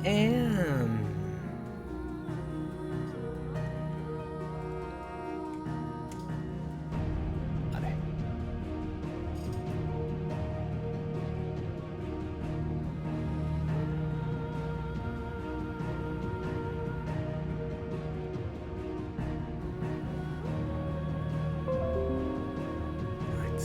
Vale. Right.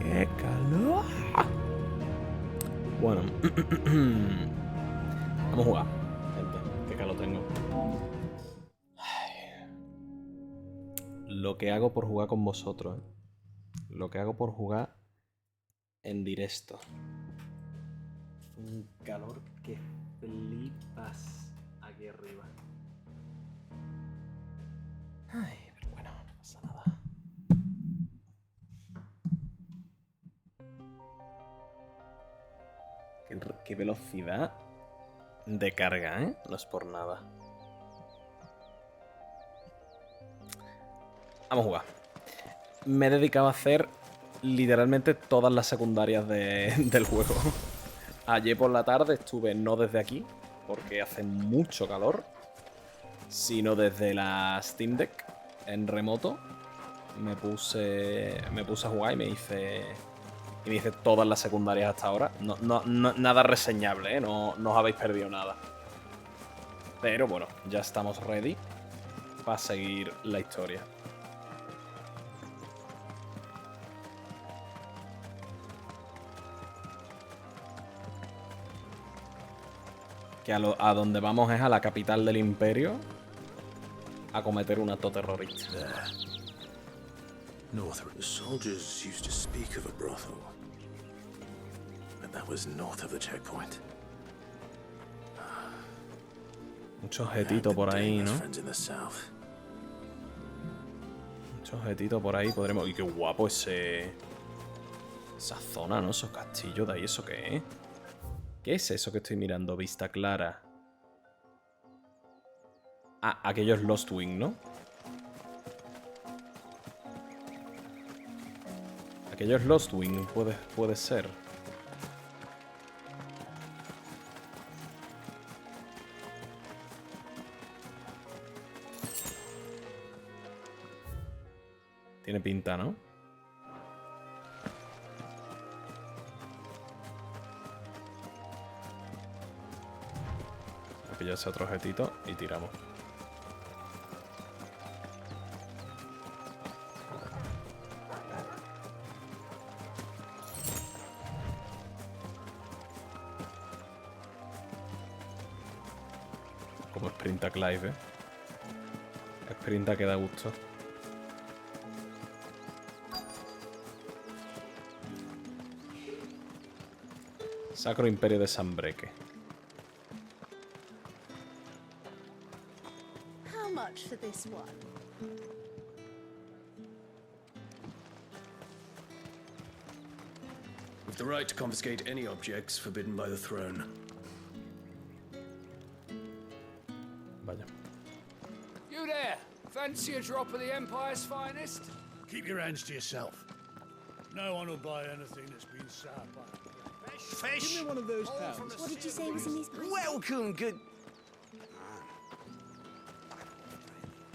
¡Qué calor! Bueno. Vamos a jugar, gente. Qué calor tengo. Ay. Lo que hago por jugar con vosotros, ¿eh? Lo que hago por jugar en directo. Un calor que flipas aquí arriba. Ay, pero bueno, no pasa nada. Qué velocidad de carga, ¿eh? No es por nada. Vamos a jugar. Me he dedicado a hacer literalmente todas las secundarias del juego. Ayer por la tarde estuve no desde aquí, porque hace mucho calor, sino desde la Steam Deck en remoto. Me puse a jugar y me hice todas las secundarias hasta ahora. Nada reseñable, ¿eh? No os habéis perdido nada. Pero bueno, ya estamos ready para seguir la historia. Que a donde vamos es a la capital del imperio a cometer un acto terrorista. North. The soldiers used to speak of a brothel, but that was north of the checkpoint. Mucho objetito por ahí, ¿no? Friends in the south. Mucho objetito por ahí podremos... ¡Y qué guapo esa zona, ¿no? Esos castillos de ahí, ¿eso qué es? ¿Qué es eso que estoy mirando? Vista clara. Ah, aquello es Lost Wing, ¿no? Aquello es Lost Wing, puede ser. Tiene pinta, ¿no? Voy a pillar ese otro objetito y tiramos. Como sprinta Clive, ¿eh? Sprinta que da gusto. Sacro Imperio de Sanbreque. How much for this one? With the right to confiscate any objects forbidden by the throne. Vaya. You there! Fancy a drop of the Empire's finest? Keep your hands to yourself. No one will buy anything that's been soured by. Fish! Give me one of those pounds. What did you say was in these pies? Welcome, good...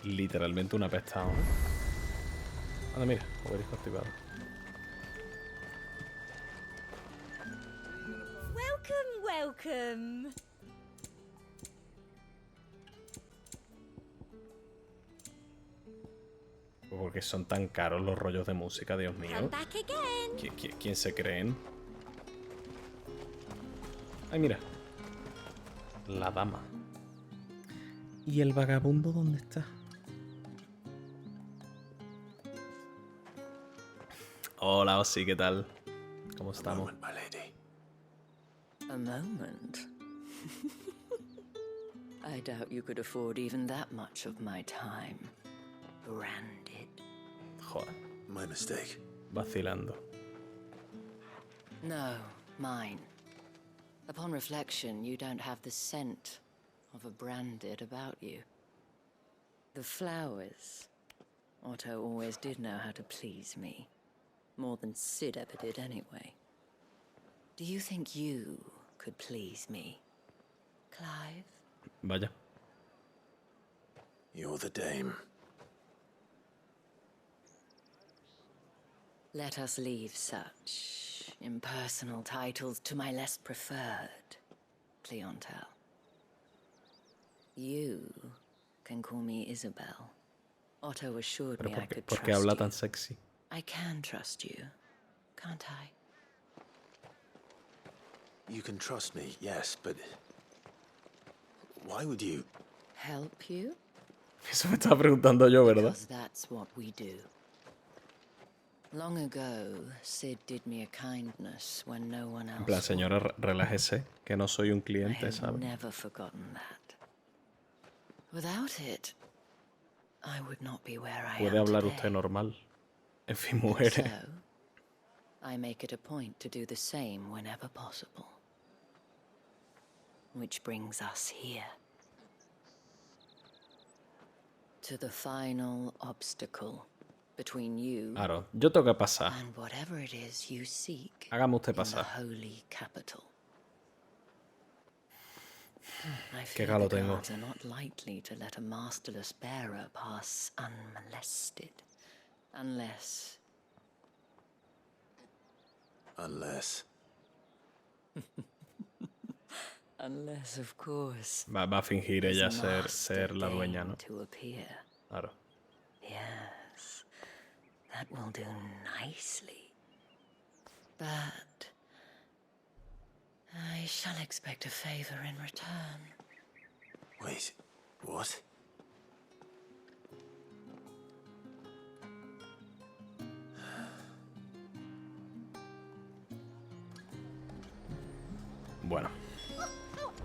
Literalmente un apestado, ¿eh? Anda, mira, obelisco activado. Welcome. Porque son tan caros los rollos de música, Dios Come mío. back again. ¿Quién se creen? Ay, mira. La dama. ¿Y el vagabundo dónde está? Hola, Ossi, ¿qué tal? ¿Cómo estamos? Moment, my lady. A moment? I doubt you could afford even that much of my time. Branded. Joder, My mistake. vacilando. No, mine. Upon reflection, you don't have the scent of a branded about you. The flowers. Otto always did know how to please me. More than Sid ever did anyway. Do you think you could please me, Clive? Vaya. You're the dame. Let us leave such impersonal titles to my less preferred clientele. You can call me Isabel. Otto assured Pero me I could ¿por qué trust habla you. tan sexy? I can trust you, can't I? You can trust me, yes, but why would you? Help you? Eso me estaba preguntando yo, ¿verdad? Because that's what we do. Long ago, Sid did me a kindness when no one else En plan, would. señora, relájese, que no soy un I cliente, have ¿sabes? never forgotten that. Without it, I would not be where I Puede am hablar today. usted normal. En fin, And mujeres. so, I make it a point to do the same whenever possible. Which brings us here. To the final obstacle between you Claro, yo tengo que pasar. and whatever it is you seek Hágame usted in the pasar. holy capital. I Qué fear galo the tengo. guards are not likely to let a masterless bearer pass unmolested. Unless... Unless. Unless, of course, Va a fingir his ella master ser la dueña, deign ¿no? to appear. Claro. Yes, that will do nicely. But I shall expect a favor in return. Wait, what? Bueno.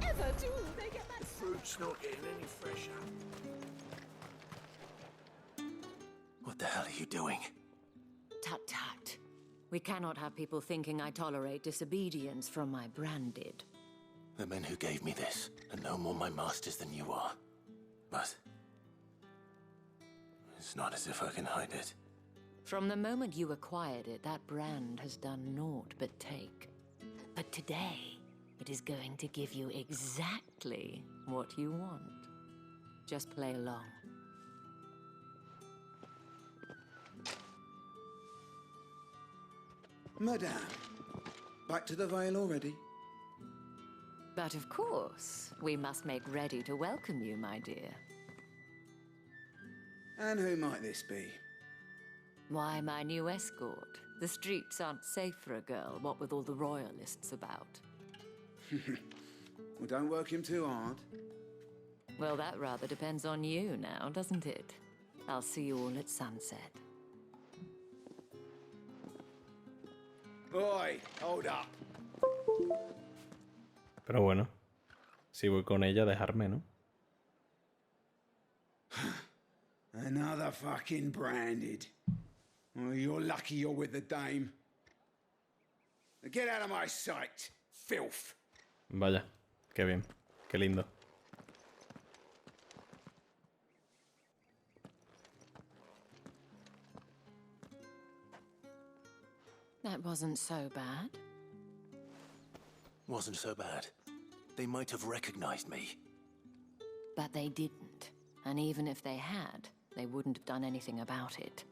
However do they get that Fruit's not getting any fresher. What the hell are you doing? Tut tut. We cannot have people thinking I tolerate disobedience from my branded. The men who gave me this are no more my masters than you are. But it's not as if I can hide it. From the moment you acquired it, that brand has done naught but take. But today, it is going to give you exactly what you want. Just play along. Madame, back to the Vale already? But of course, we must make ready to welcome you, my dear. And who might this be? Why, my new escort. The streets aren't safe for a girl, what with all the royalists about. Well, don't work him too hard. Well, that rather depends on you now, doesn't it? I'll see you all at sunset. Oi, hold up. Pero bueno. Si voy con ella, dejarme, ¿no? Another fucking branded. Well, you're lucky you're with the dame. Now get out of my sight, filth. Vaya. Qué bien. Qué lindo. That wasn't so bad. Wasn't so bad. They might have recognized me. But they didn't. And even if they had, they wouldn't have done anything about it.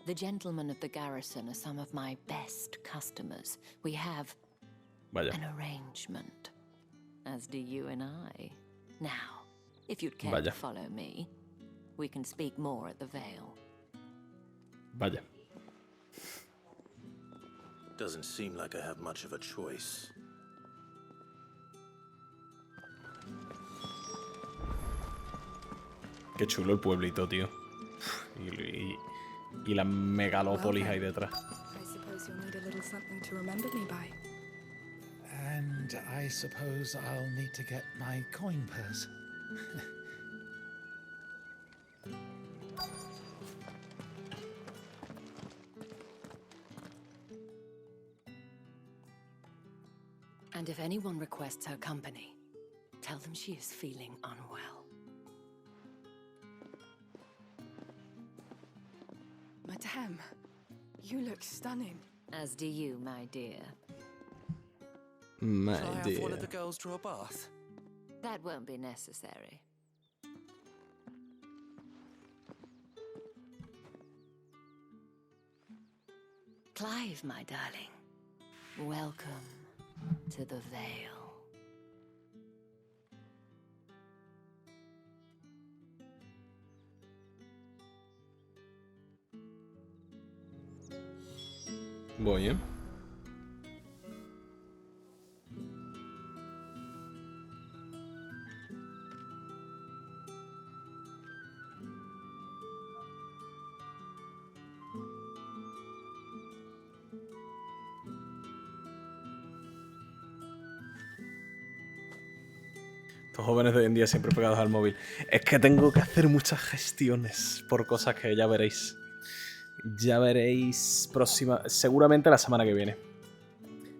The gentlemen of the garrison are some of my best customers. We have Vaya. An arrangement, as do you and I. Now, if you'd care Vaya. to follow me, we can speak more at the Vale. Vaya. Doesn't seem like I have much of a choice. Qué chulo el pueblito, tío. Y la megalópolis ahí detrás. I suppose you'll need a little something to remember me by. And I suppose I'll need to get my coin purse. And if anyone requests her company, tell them she is feeling unwell. Madame, you look stunning. As do you, my dear. My Shall I have one of the dear. girls draw a bath? That won't be necessary. Clive, my darling. Welcome to the Vale. Voy, ¿eh? Estos jóvenes de hoy en día siempre pegados al móvil. Es que tengo que hacer muchas gestiones por cosas que ya veréis. Ya veréis seguramente la semana que viene.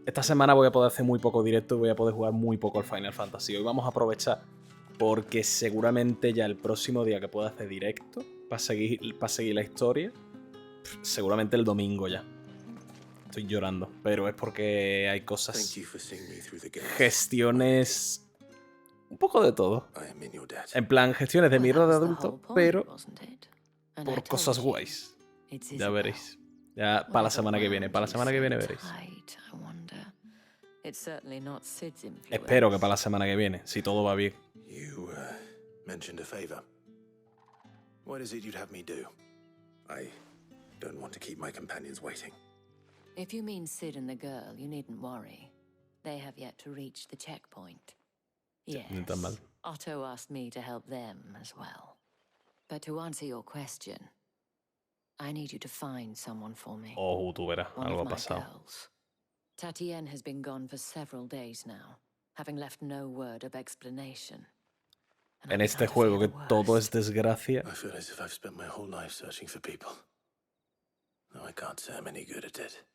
Esta semana voy a poder hacer muy poco directo y voy a poder jugar muy poco al Final Fantasy. Hoy vamos a aprovechar porque seguramente ya el próximo día que pueda hacer directo para seguir la historia, seguramente el domingo ya. Estoy llorando, pero es porque hay Thank cosas, you for seeing me through the gates. gestiones, un poco de todo. I am in your debt. En plan, gestiones de Well, mierda that de was the adulto, whole point, pero wasn't it? And I por told cosas you, guays. it's Ya Isabel. veréis. Ya para la semana que viene. Para la semana que viene veréis. Tight, I wonder. It's certainly not Sid's influence. Espero que para la semana que viene, si todo va bien. You mentioned a favor. What is it you'd have me do? I don't want to keep my companions waiting. If you mean Sid and the girl, you needn't worry. They have yet to reach the checkpoint. Yes, ni tan mal. Otto asked me to help them as well. But to answer your question, I need you to find someone for me. Oh, tú verás, One algo of ha my pasado. girls. Tatienne has been gone for several days now, having left no word of explanation. And En I'm este starting to juego fear que the todo worst. es desgracia. I feel as if I've spent my whole life searching for people. Though I can't say I'm any good at it.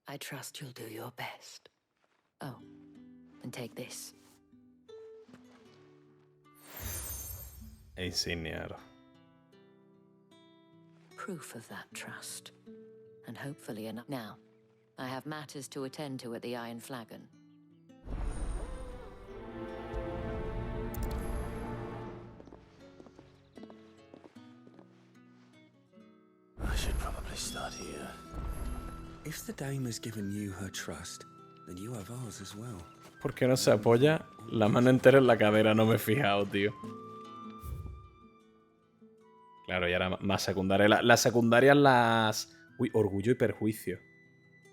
I trust you'll do your best. Oh, and take this. Insigniar. Proof of that trust. And hopefully enough. Now, I have matters to attend to at the Iron Flagon. I should probably start here. If the dame has given you her trust, then you have ours as well. ¿Por qué no se apoya la mano entera en la cadera? No me he fijado, tío. Claro, y ahora más secundaria. Las secundarias las... Uy, orgullo y perjuicio.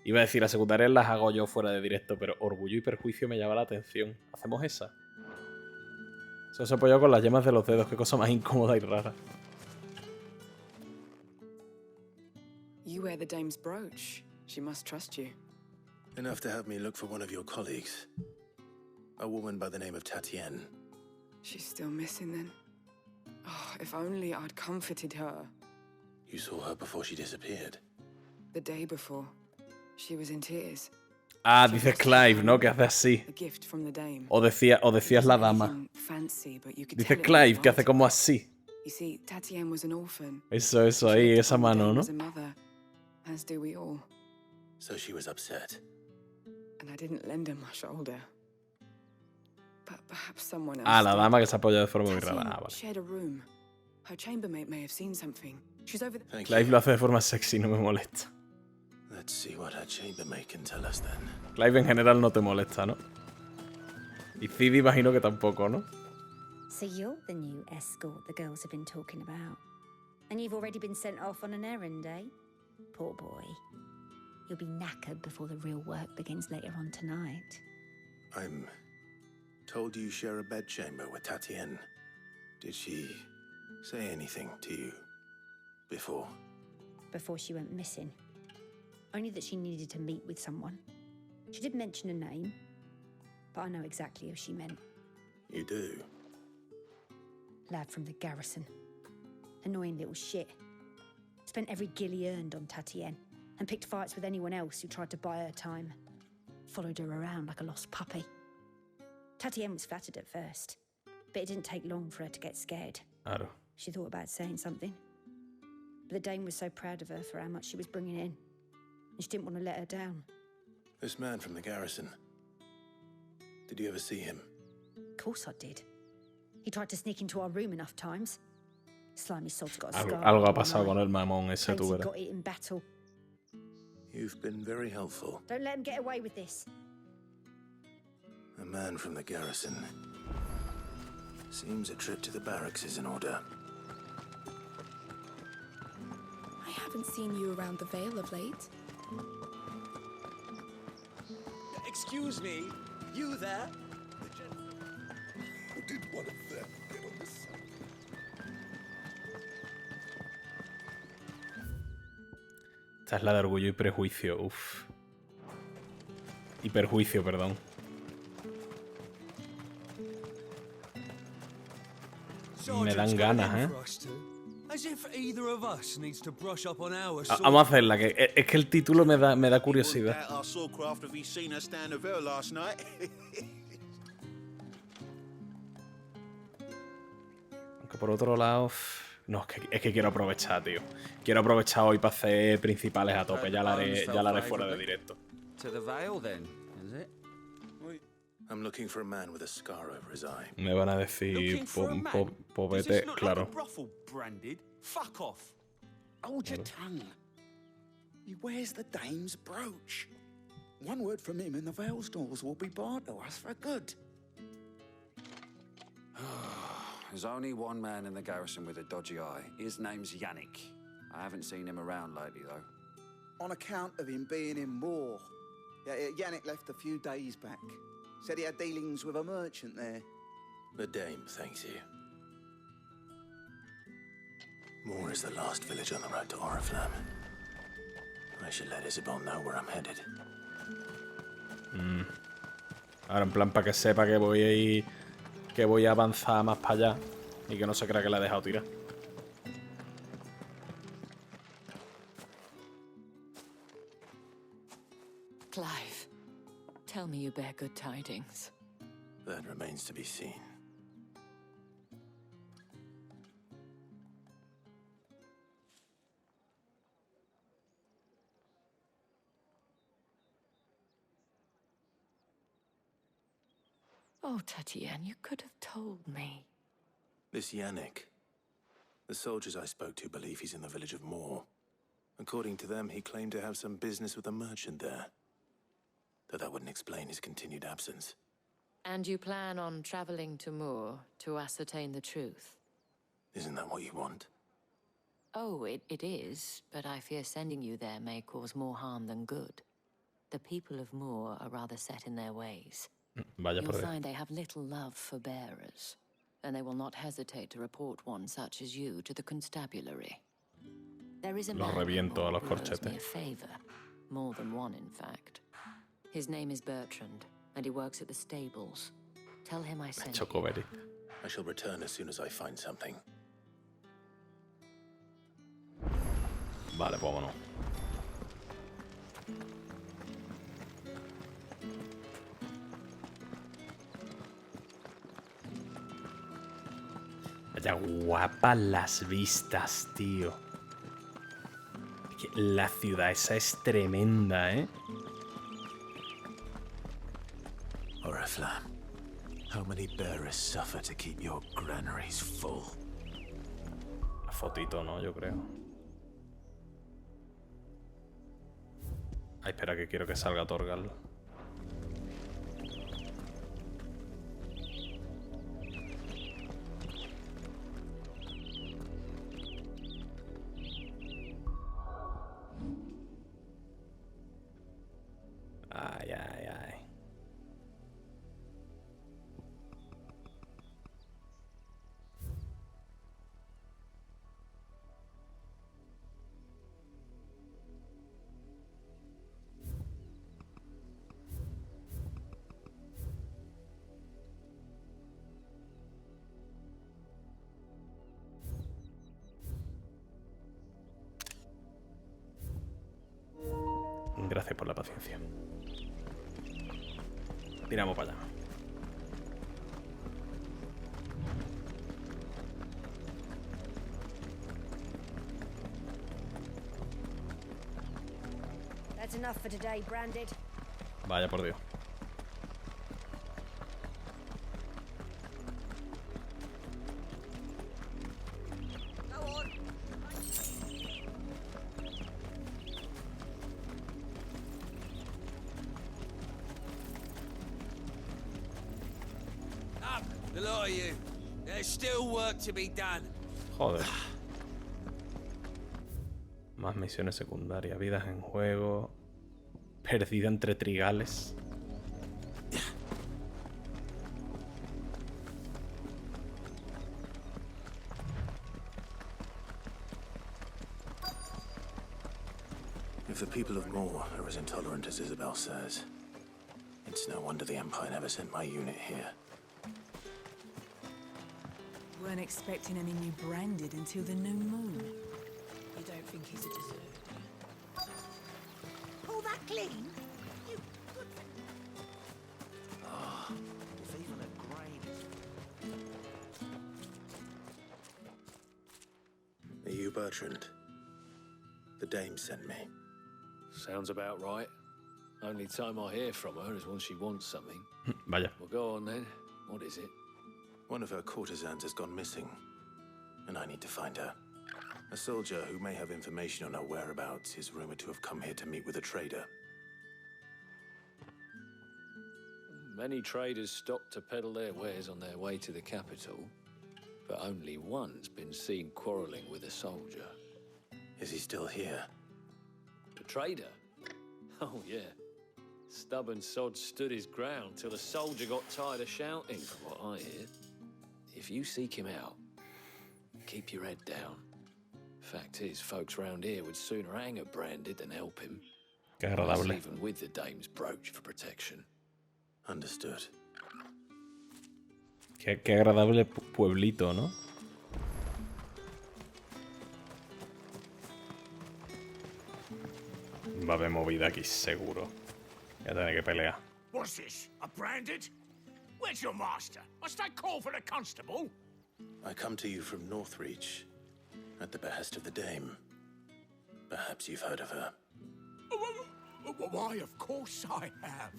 Iba a decir, las secundarias las hago yo fuera de directo, pero orgullo y perjuicio me llama la atención. ¿Hacemos esa? Se os ha apoyado con las yemas de los dedos. Qué cosa más incómoda y rara. You wear the dame's brooch. She must trust you. Enough to have me look for one of your colleagues. A woman by the name of Tatienne. She's still missing then. Oh, if only I'd comforted her. You saw her before she disappeared. The day before, she was in tears. Ah, dices Clive, ¿no? Que hace así. A gift from the dame. O decías la dama. Nothing fancy, but you could Dice tell it was Clive, que hace right. como así. You see, Tatienne was an orphan. Eso, She ahí, looked esa upon the mano, dame ¿no? as a mother, as do we all. So she was upset. And I didn't lend her my shoulder. But perhaps someone else Ah, la did. dama que se apoya de forma muy rara. Tatienne Ah, vale. shared a room. Her chambermaid may have seen something. She's over there. Thank Clive you. lo hace de forma sexy, no me molesta. The Let's see what her chambermaid can tell us then. Clive en general no te molesta, ¿no? Y Cidi imagino que tampoco, ¿no? So you're the new escort the girls have been talking about. And you've already been sent off on an errand, eh? Poor boy. You'll be knackered before the real work begins later on tonight. I'm told you share a bedchamber with Tatienne. Did she say anything to you before? Before she went missing. Only that she needed to meet with someone. She did mention a name, but I know exactly who she meant. You do? Lad from the garrison. Annoying little shit. Spent every gil he earned on Tatienne, and picked fights with anyone else who tried to buy her time. Followed her around like a lost puppy. Tatienne was flattered at first, but it didn't take long for her to get scared. Claro. She thought about saying something. But the Dame was so proud of her for how much she was bringing in, and she didn't want to let her down. This man from the garrison. Did you ever see him? Of course I did. He tried to sneak into our room enough times. Slimy sod's got a Algo, scar. algo ha on one pasado eye. con el mamón ese, Claims tú he verás. got it in battle. You've been very helpful. Don't let him get away with this. A man from the garrison. Seems a trip to the barracks is in order. I haven't seen you around the Vale of late. Excuse me, you there? Did one of them get on the sun? Esta es la de Orgullo y Prejuicio. Uf. Y Perjuicio, perdón. Me dan ganas, ¿eh? As if either of us needs to brush up on our Vamos a hacerla, que es que el título me da curiosidad. Our swordcraft if he's seen us down the river last night. Aunque por otro lado... No, es que quiero aprovechar, tío. Quiero aprovechar hoy para hacer principales a tope. Ya la haré fuera de directo. To the Vale, then, is it? I'm looking for a man with a scar over his eye. Me van a decir... Povete, claro. Brothel branded. Fuck off. Hold your tongue. He wears the Dame's brooch. One word from him and the Vale stores will be barred to us for good. There's only one man in the garrison with a dodgy eye. His name's Yannick. I haven't seen him around lately, though. On account of him being in war. Yannick left a few days back. Said he had dealings with a merchant there. The Dame thanks you. Moor is the last village on the road to Oriflamme. I should let Isabel know where I'm headed. Ahora, en plan, para que sepa que voy a avanzar más para allá y que no se crea que la he dejado tirar. Clive, tell me you bear good tidings. That remains to be seen. Oh, Tatienne, you could have told me. This Yannick. The soldiers I spoke to believe he's in the village of Moor. According to them, he claimed to have some business with a merchant there. Though that wouldn't explain his continued absence. And you plan on traveling to Moor to ascertain the truth? Isn't that what you want? Oh, it is, but I fear sending you there may cause more harm than good. The people of Moor are rather set in their ways. Vaya You'll por Dios. find they have little love for bearers, and they will not hesitate to report one such as you to the constabulary. There is a Los man reviento a los who owes me corchetes. a favor, more than one, in fact. His name is Bertrand, and he works at the stables. Tell him I sent you. Chocoberry. I shall return as soon as I find something. Vale, pues vámonos. Vaya guapas las vistas, tío. Es que la ciudad esa es tremenda, ¿eh? Oriflamme. How many bearers suffer to keep your granaries full? La fotito, ¿no? Yo creo. Ay, espera, que quiero que salga Torgal. Ay, ay, ay. Gracias por la paciencia. Tiramos para allá. That's enough for today, Branded. Vaya por Dios. Up, the lot of you. There's still work to be done. Joder. Más misiones secundarias, vidas en juego, perdida entre trigales. If the people of Moor are as intolerant as Isabel says, it's no wonder the Empire never sent my unit here. Weren't expecting any new Branded until the new moon. You don't think he's a deserter? Pull that clean? You good... Ah, if even a grain... Are you Bertrand? The dame sent me. Sounds about right. Only time I hear from her is when she wants something. Vaya. Well, go on then. What is it? One of her courtesans has gone missing, and I need to find her. A soldier who may have information on her whereabouts is rumored to have come here to meet with a trader. Many traders stop to peddle their wares on their way to the capital, but only one's been seen quarrelling with a soldier. Is he still here? The trader? Oh, yeah. Stubborn sod stood his ground till the soldier got tired of shouting, from what I hear. If you seek him out, keep your head down. Fact is, folks round here would sooner hang a Branded than help him. Qué agradable. Even with the dame's brooch for protection. Understood. Qué agradable pueblito, ¿no? Va a haber movida aquí, seguro. Voy a tener que pelear. What's this? A Branded? Where's your master? Must I call for a constable? I come to you from Northreach, at the behest of the dame. Perhaps you've heard of her. Why, of course I have.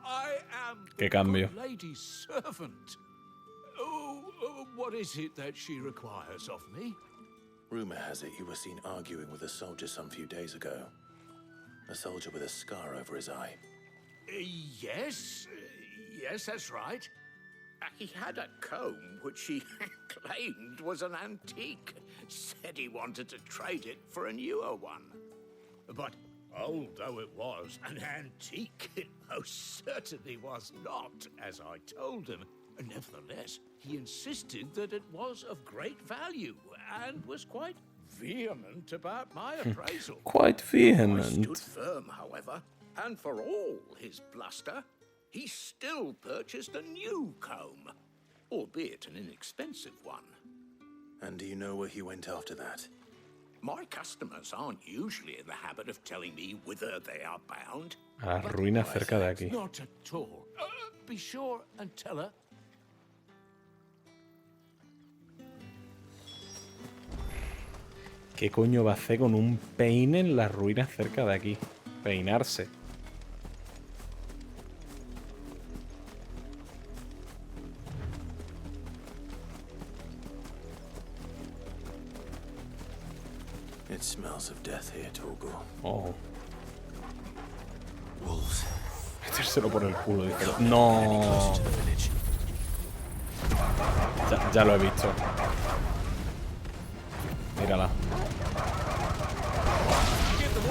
I am Qué cambio. the lady's servant. What is it that she requires of me? Rumor has it you were seen arguing with a soldier some few days ago. A soldier with a scar over his eye. Yes, that's right. He had a comb which he claimed was an antique. Said he wanted to trade it for a newer one. But old though it was, an antique it most certainly was not, as I told him. Nevertheless, he insisted that it was of great value and was quite vehement about my appraisal. Quite vehement. I stood firm, however, and for all his bluster, he still purchased a new comb, albeit an inexpensive one. And do you know where he went after that? My customers aren't usually in the habit of telling me whither they are bound. A la ruina cerca de aquí. Not at all. Be sure and tell her. ¿Qué coño va a hacer con un peine en las ruinas cerca de aquí? Peinarse. It smells of death here, Torgal. Oh. Metérselo por el culo, dice. No. Ya lo he visto. Mírala.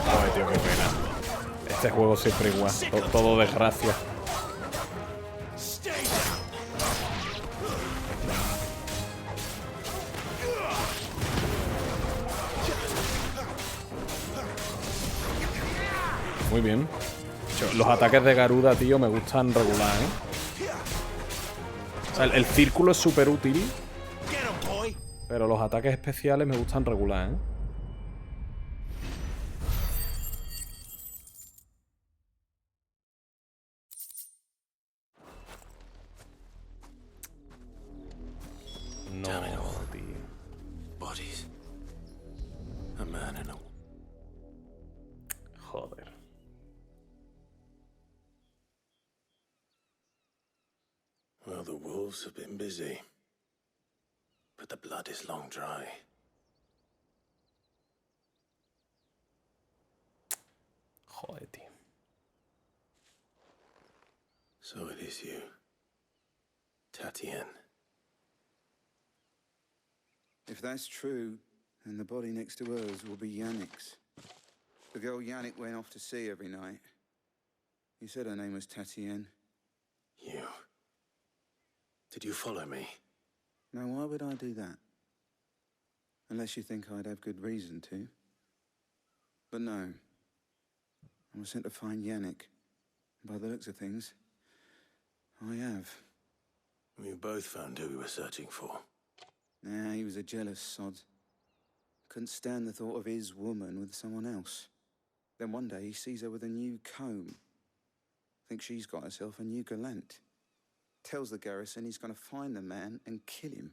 Ay, tío, qué pena. Este juego siempre igual. Todo desgracia. Muy bien. Los ataques de Garuda, tío, me gustan regular, ¿eh? O sea, el círculo es súper útil. Pero los ataques especiales me gustan regular, ¿eh? No, tío. Bodies. A man and a... Joder. Well, the wolves have been busy. But the blood is long dry. Joder, tío. So it is you, Tatienne. If that's true, then the body next to hers will be Yannick's. The girl Yannick went off to see every night. You said her name was Tatienne. You. Did you follow me? Now, why would I do that? Unless you think I'd have good reason to. But no. I was sent to find Yannick. By the looks of things, I have. We both found who we were searching for. Nah, he was a jealous sod. Couldn't stand the thought of his woman with someone else. Then one day he sees her with a new comb. Thinks she's got herself a new gallant. Tells the garrison he's going to find the man and kill him.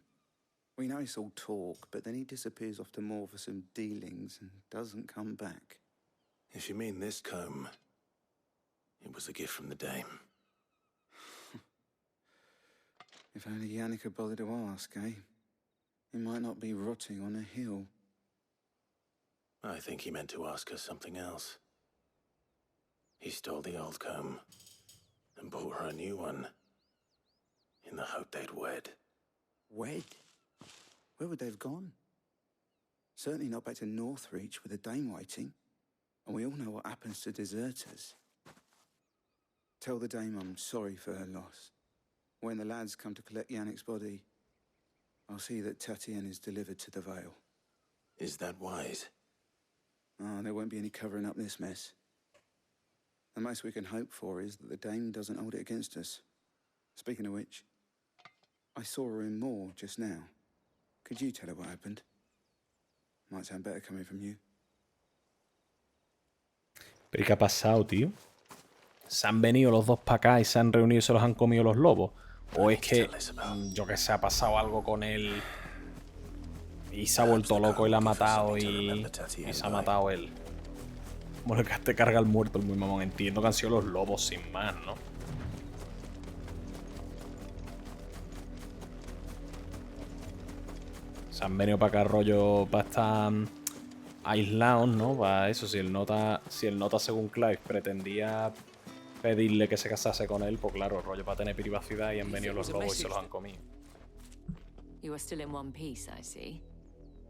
We know it's all talk, but then he disappears off to Moor for some dealings and doesn't come back. If you mean this comb, it was a gift from the dame. If only Yannick had bothered to ask, eh? He might not be rotting on a hill. I think he meant to ask her something else. He stole the old comb and bought her a new one in the hope they'd wed. Wed? Where would they have gone? Certainly not back to Northreach with a dame waiting. And we all know what happens to deserters. Tell the dame I'm sorry for her loss. When the lads come to collect Yannick's body, I'll see that Tatienne is delivered to the Vale. Is that wise? Oh, there won't be any covering up this mess. The most we can hope for is that the dame doesn't hold it against us. Speaking of which, I saw her in Moor just now. Could you tell her what happened? Might sound better coming from you. ¿Pero qué ha pasado, tío? ¿Se han venido los dos para acá y se han reunido y se los han comido los lobos? ¿O es que, yo que sé, ha pasado algo con él y se ha vuelto loco y la ha matado y se ha matado él? Bueno, que te carga el muerto el muy mamón. Entiendo que han sido los lobos sin más, ¿no? Se han venido para acá rollo para estar aislados, ¿no? Para eso, si el nota según Clive pretendía pedirle que se casase con él, pues claro, rollo para tener privacidad y han venido los lobos y se los han comido. You are still in one piece, I see.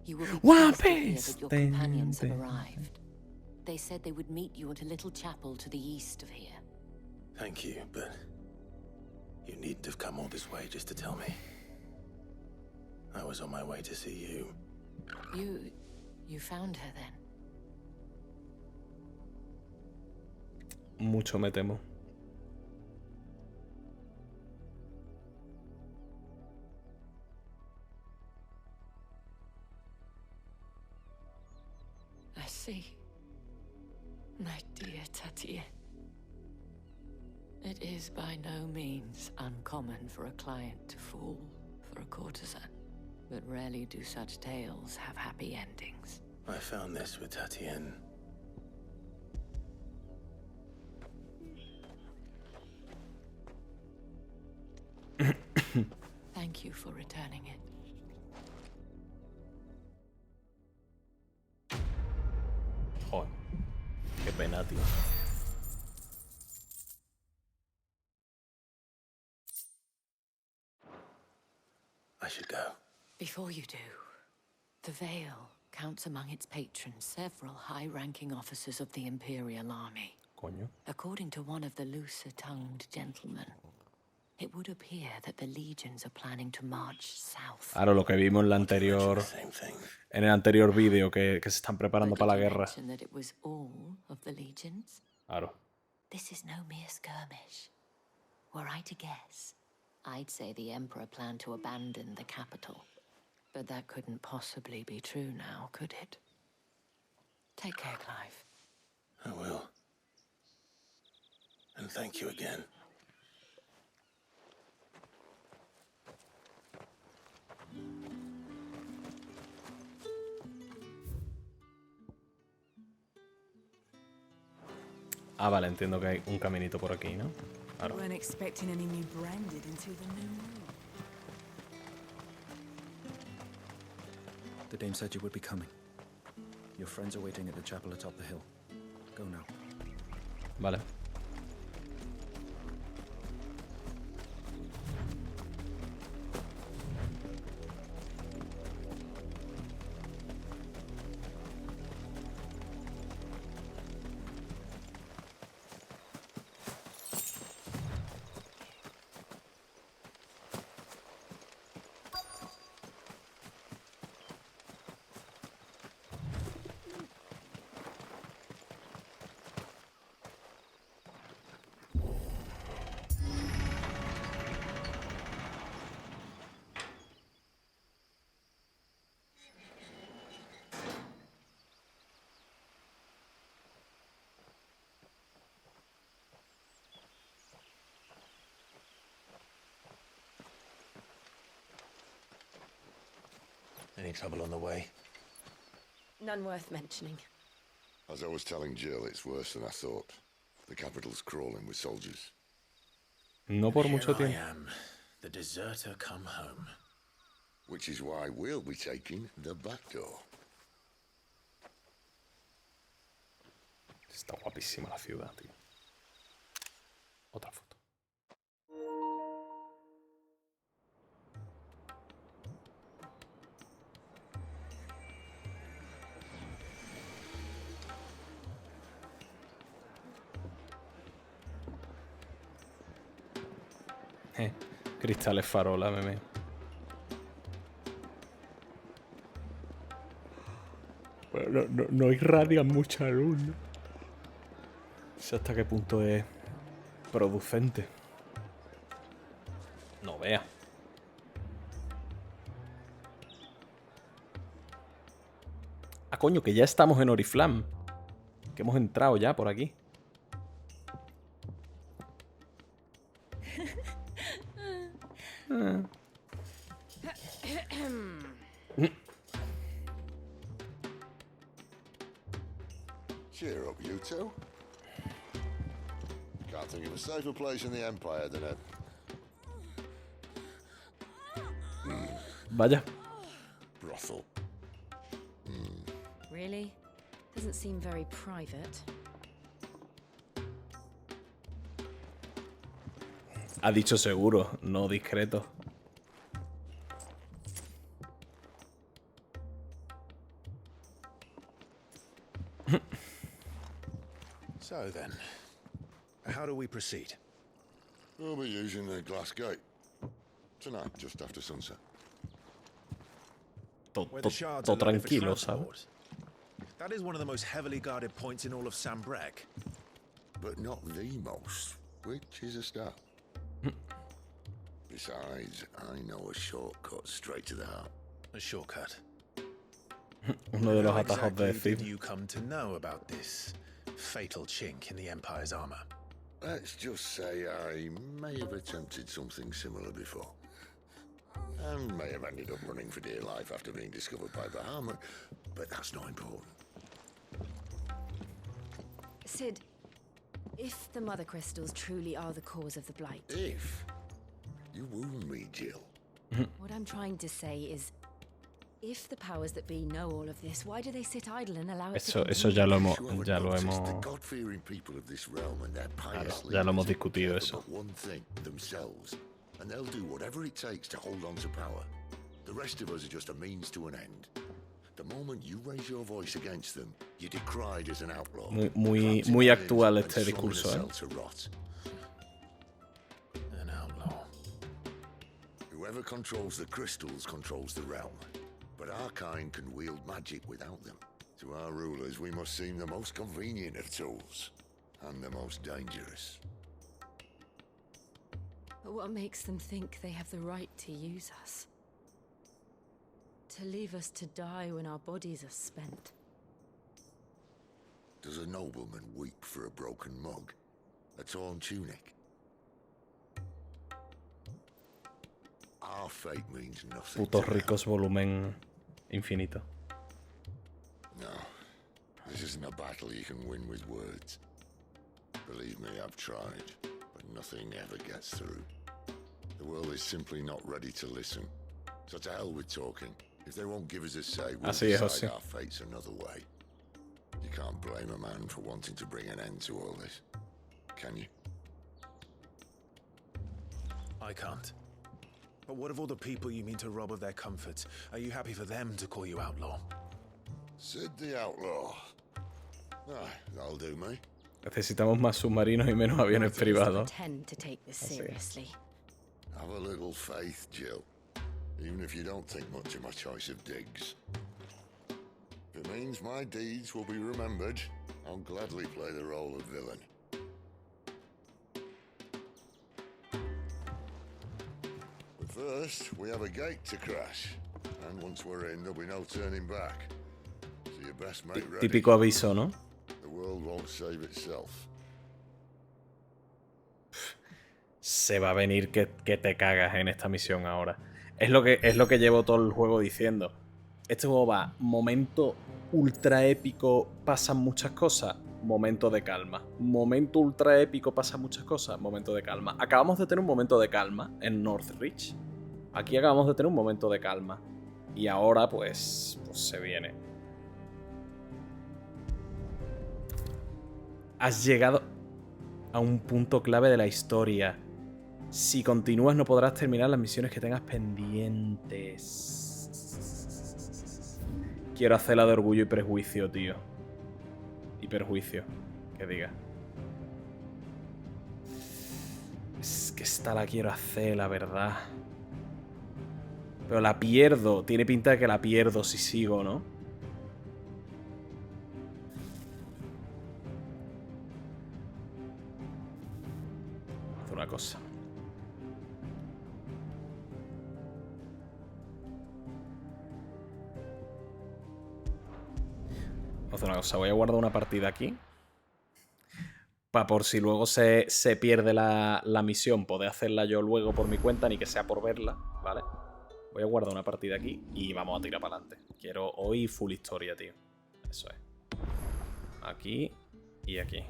You will be One pleased to hear Piece. that your companions have arrived. They said they would meet you at a little chapel to the east of here. Thank you, but you needn't have come all this way just to tell me. I was on my way to see you. You found her then? Mucho me temo. I see. My dear Tatienne. It is by no means uncommon for a client to fall for a courtesan, but rarely do such tales have happy endings. I found this with Tatienne. Thank you for returning it. Joder, qué pena, tío. I should go. Before you do, the Vale counts among its patrons several high-ranking officers of the Imperial Army. Coño. According to one of the looser-tongued gentlemen, it would appear that the legions are planning to march south. Claro, lo que vimos en la anterior, en el anterior vídeo, que se están preparando para la guerra. That it was all of the legions. Claro. This is no mere skirmish. Were I to guess, I'd say the Emperor planned to abandon the capital. But that couldn't possibly be true now, could it? Take care, Clive. I will. And thank you again. Ah, vale, entiendo que hay un caminito por aquí, ¿no? Claro. Weren't expecting any new branded until the new moon. The dame said you would be coming. Your friends are waiting at the chapel atop the hill. Go now. Vale. Any trouble on the way? None worth mentioning. As I was telling Jill, it's worse than I thought. The capital's crawling with soldiers. No por mucho Here I tiempo. am, the deserter come home. Which is why we'll be taking the back door. Está guapísima la ciudad, tío. Otra foto. Cristales farola, meme. Bueno, no irradian mucha luz, ¿no? No sé hasta qué punto es producente. No vea. Ah, coño, que ya estamos en Oriflame. Que hemos entrado ya por aquí. Cheer up, you two. Can't think of a safer place in the Empire than a... Vaya. brothel. Really? Doesn't seem very private. Ha dicho seguro, no discreto. So then, how do we proceed? We'll be using the glass gate. Tonight, just after sunset. Where the shards Todo are loaded for tranquilo, ¿sabes? transport. That is one of the most heavily guarded points in all of Sambrec. But not the most, which is a start. Besides, I know a shortcut straight to the heart. A shortcut. Uno de los How atajos de exactly did Cid. you come to know about this fatal chink in the Empire's armor? Let's just say I may have attempted something similar before. And may have ended up running for dear life after being discovered by Bahamut, but that's not important. Sid, if the Mother Crystals truly are the cause of the Blight... If? You wound me, Jill. What I'm trying to say is, if the powers that be know all of this, why do they sit idle and allow it to Eso ya lo hemos... The God-fearing people of this realm and their pious Claro, ya lo hemos leaders discutido care eso. about one thing, themselves. And they'll do whatever it takes to hold on to power. The rest of us are just a means to an end. The moment you raise your voice against them, you're decried as an outlaw. Muy actual este discurso, ¿eh? An outlaw. Whoever controls the crystals controls the realm. But our kind can wield magic without them. To our rulers, we must seem the most convenient of tools. And the most dangerous. But what makes them think they have the right to use us? To leave us to die when our bodies are spent? Does a nobleman weep for a broken mug? A torn tunic? Our fate means nothing. Putos ricos volumen infinito. No. This isn't a battle you can win with words. Believe me, I've tried, but nothing ever gets through. The world is simply not ready to listen. So to hell with talking. If they won't give us a say, we'll decide our fates another way. You can't blame a man for wanting to bring an end to all this, can you? I can't. But what of all the people you mean to rob of their comforts? Are you happy for them to call you outlaw? Sid the outlaw. Ah, that'll do me. Necesitamos más submarinos y menos aviones privados. Pretend to take this seriously. Have a little faith, Jill. Even if you don't think much of my choice of digs. If it means my deeds will be remembered, I'll gladly play the role of villain. But first, we have a gate to crash. And once we're in, there'll be no turning back. So you best make ready. Típico aviso, ¿no? The world won't save itself. Se va a venir que te cagas en esta misión ahora. Es lo que llevo todo el juego diciendo. Este juego va, momento ultra épico, pasan muchas cosas, momento de calma. Momento ultra épico, pasan muchas cosas, momento de calma. Acabamos de tener un momento de calma en Northridge. Aquí acabamos de tener un momento de calma. Y ahora, pues se viene. Has llegado a un punto clave de la historia. Si continúas no podrás terminar las misiones que tengas pendientes. Quiero hacer la de Orgullo y Prejuicio, tío. Y Perjuicio, que diga. Es que esta la quiero hacer, la verdad. Pero la pierdo. Tiene pinta de que la pierdo si sigo, ¿no? Haz una cosa. Haz una cosa. Voy a guardar una partida aquí. Para por si luego se pierde la misión, poder hacerla yo luego por mi cuenta, ni que sea por verla, ¿vale? Voy a guardar una partida aquí y vamos a tirar para adelante. Quiero hoy full historia, tío. Eso es. Aquí y aquí.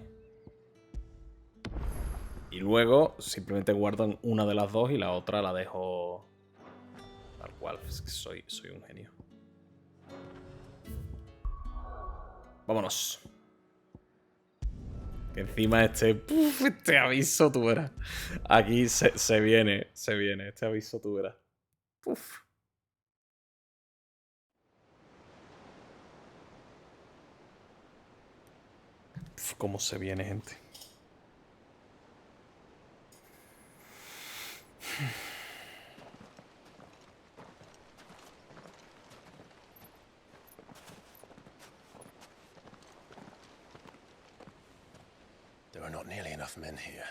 Y luego simplemente guardo en una de las dos y la otra la dejo tal cual. Es que soy un genio. Vámonos. Que encima este aviso tú verás. Aquí se viene. Este aviso tú verás. Uf. Cómo se viene, gente. There are not nearly enough men here.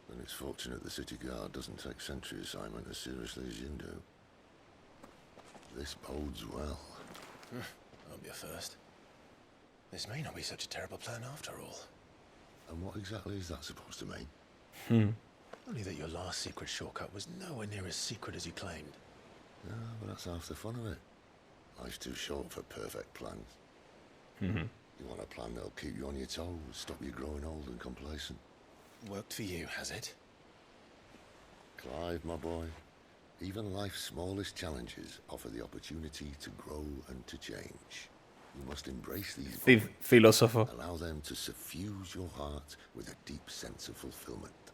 Then it's fortunate the city guard doesn't take sentry assignment as seriously as you do. This bodes well. Won't be a first. This may not be such a terrible plan after all. And what exactly is that supposed to mean? Only that your last secret shortcut was nowhere near as secret as you claimed. No, but that's half the fun of it. Life's too short for perfect plans. You want a plan that'll keep you on your toes, stop you growing old and complacent. Worked for you, has it? Clive, my boy, even life's smallest challenges offer the opportunity to grow and to change. You must embrace these Filósofo. allow them to suffuse your heart with a deep sense of fulfillment.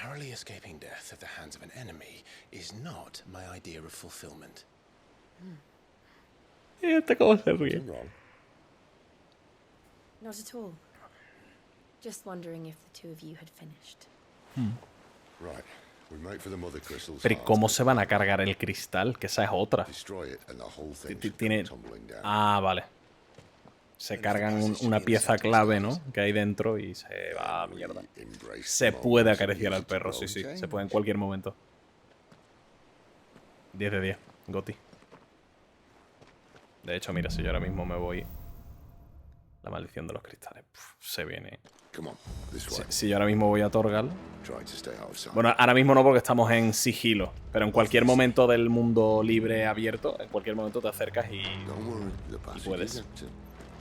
narrowly escaping death at the hands of an enemy is not my idea of fulfillment. Este cómo se ríe. Not at all. Just wondering if the two of you had finished. Right. We make for the mother crystal's Pero ¿y heart. cómo se van a cargar el cristal? Que esa es otra. Destroy it and the whole thing Tiene... tumbling down. Ah, vale. Se cargan una pieza clave, ¿no? Que hay dentro y se va a mierda. Se puede acariciar al perro, sí, sí. Se puede en cualquier momento. 10 de 10. Goti. De hecho, mira, si yo ahora mismo me voy... La maldición de los cristales. Se viene. Si yo ahora mismo voy a Torgal... Bueno, ahora mismo no porque estamos en sigilo. Pero en cualquier momento del mundo libre abierto, en cualquier momento te acercas y puedes.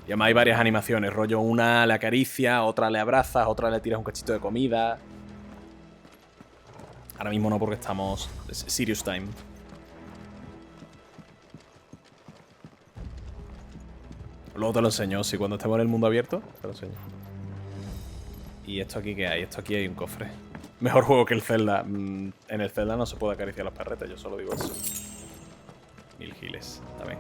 Y además hay varias animaciones. Rollo, una le acaricia, otra le abrazas, otra le tiras un cachito de comida. Ahora mismo no porque estamos... Serious time. Luego te lo enseño, si cuando estemos en el mundo abierto, te lo enseño. ¿Y esto aquí qué hay? Esto aquí hay un cofre. Mejor juego que el Zelda. En el Zelda no se puede acariciar las perretas, yo solo digo eso. 1000 giles, está bien.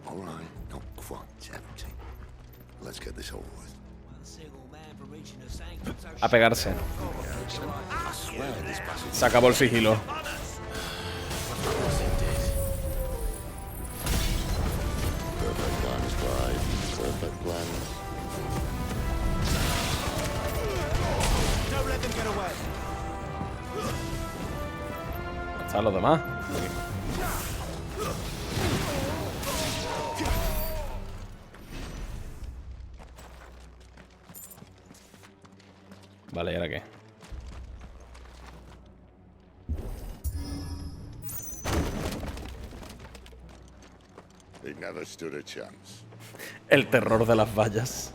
All right, not quite empty. Let's get this over with. A pegarse. Se acabó el sigilo. Perfect plan, Scribe. Perfect plan. Don't let them get away. ¿Están los demás? Vale, ¿y ahora qué? It never stood a chance. El terror de las vallas.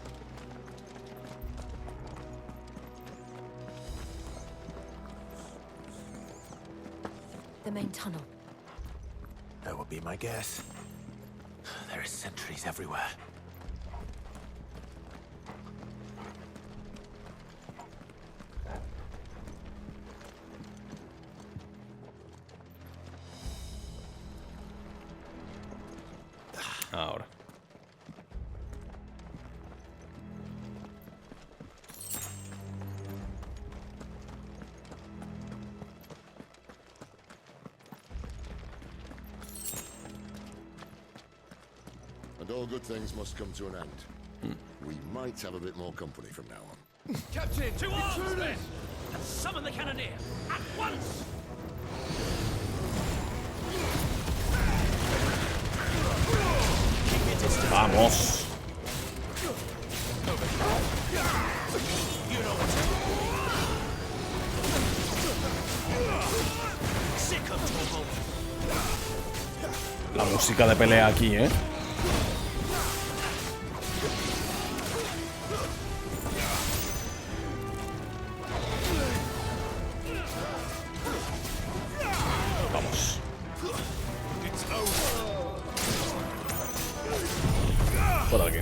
The main tunnel. That would be my guess. There are sentries everywhere. Ahora. And all good things must come to an end. We might have a bit more company from now on. Captain, to arms, men! And summon the cannoneer at once! Vamos. La música de pelea aquí, ¿eh? Vamos. Por aquí.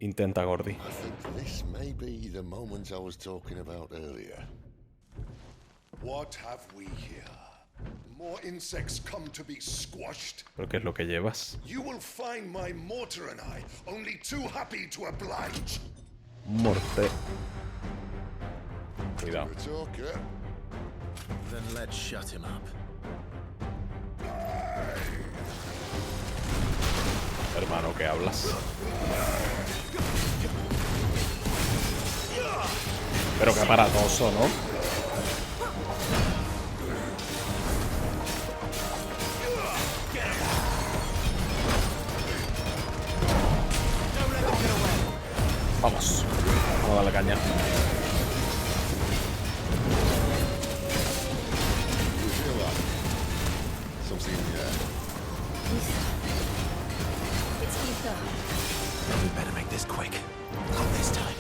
Intenta, Gordy. I think this may be the moment I was talking about earlier. What have we here? More insects come to be squashed. ¿Pero qué es lo que llevas? You will find my mortar and I only too happy to oblige. Morte. Cuidado. Then let's shut him up. Hermano, ¿qué hablas? Pero qué aparatoso, ¿no? Vamos. Vamos a darle caña. comes in here. It's Ether. We better make this quick. Not this time.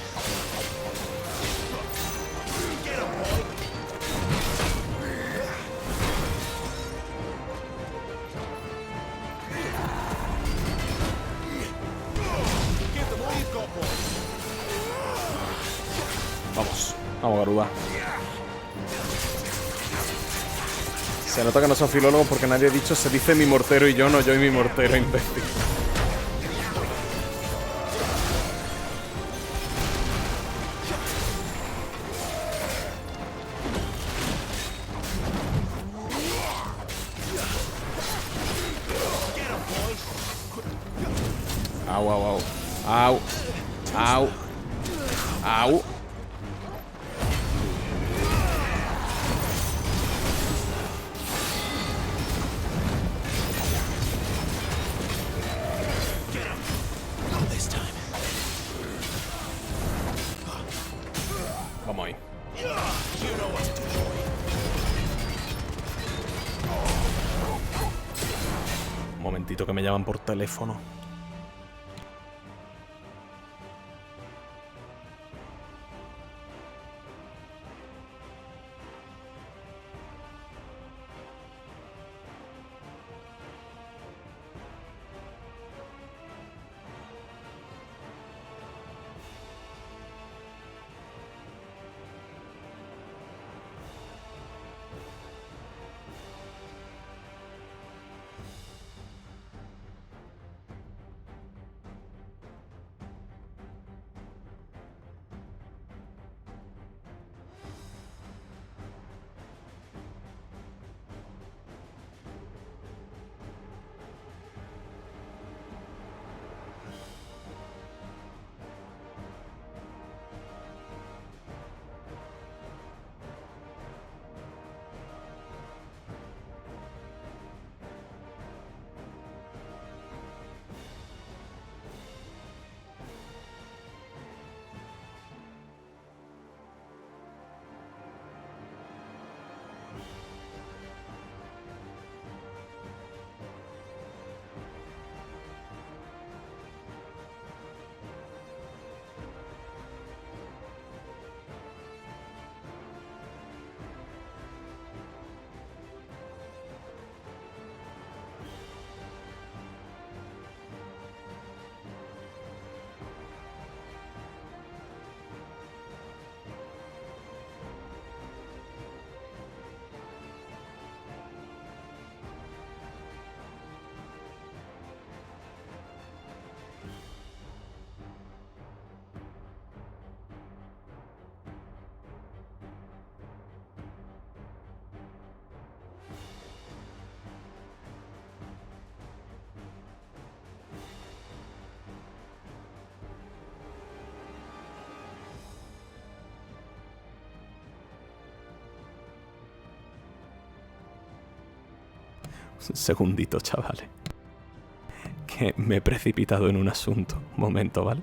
Get him, boy! Give them all you've got, boy. Vamos, vamos, Garuda. Se nota que no son filólogos porque nadie ha dicho se dice mi mortero y yo no, yo y mi mortero, imbécil. Au, au, au. Au. Au. Au. Vamos ahí. Un momentito que me llaman por teléfono. Un segundito, chavales. Que me he precipitado en un asunto. Un momento, ¿vale?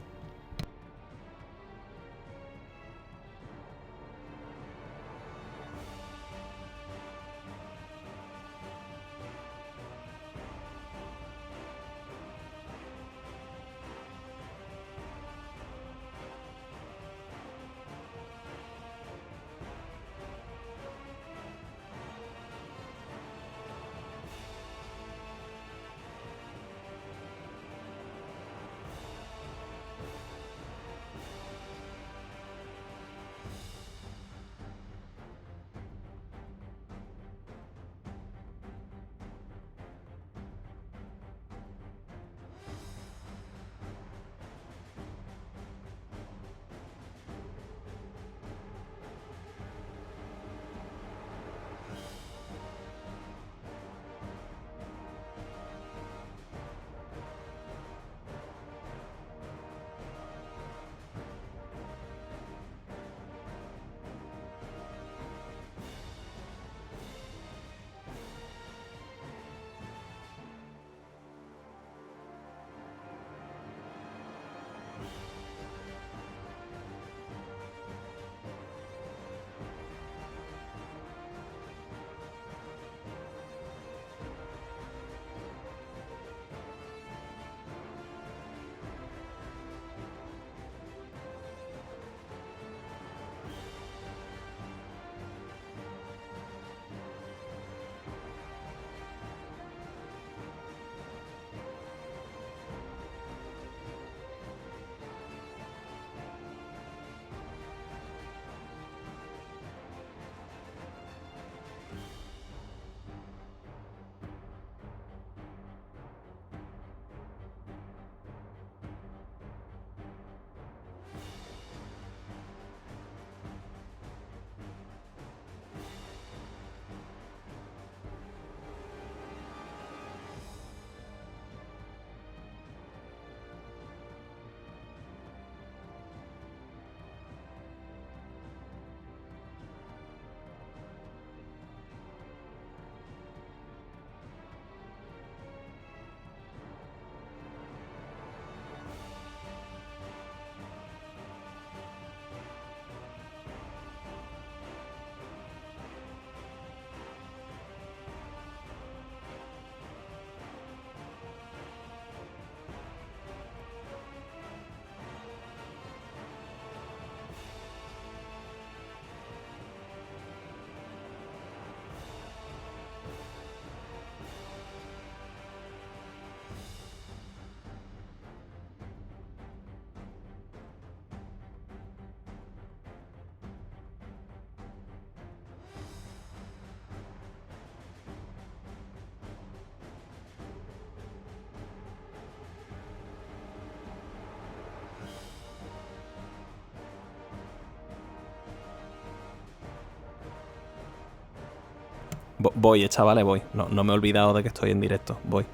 Voy, chavales, voy. No me he olvidado de que estoy en directo. Voy.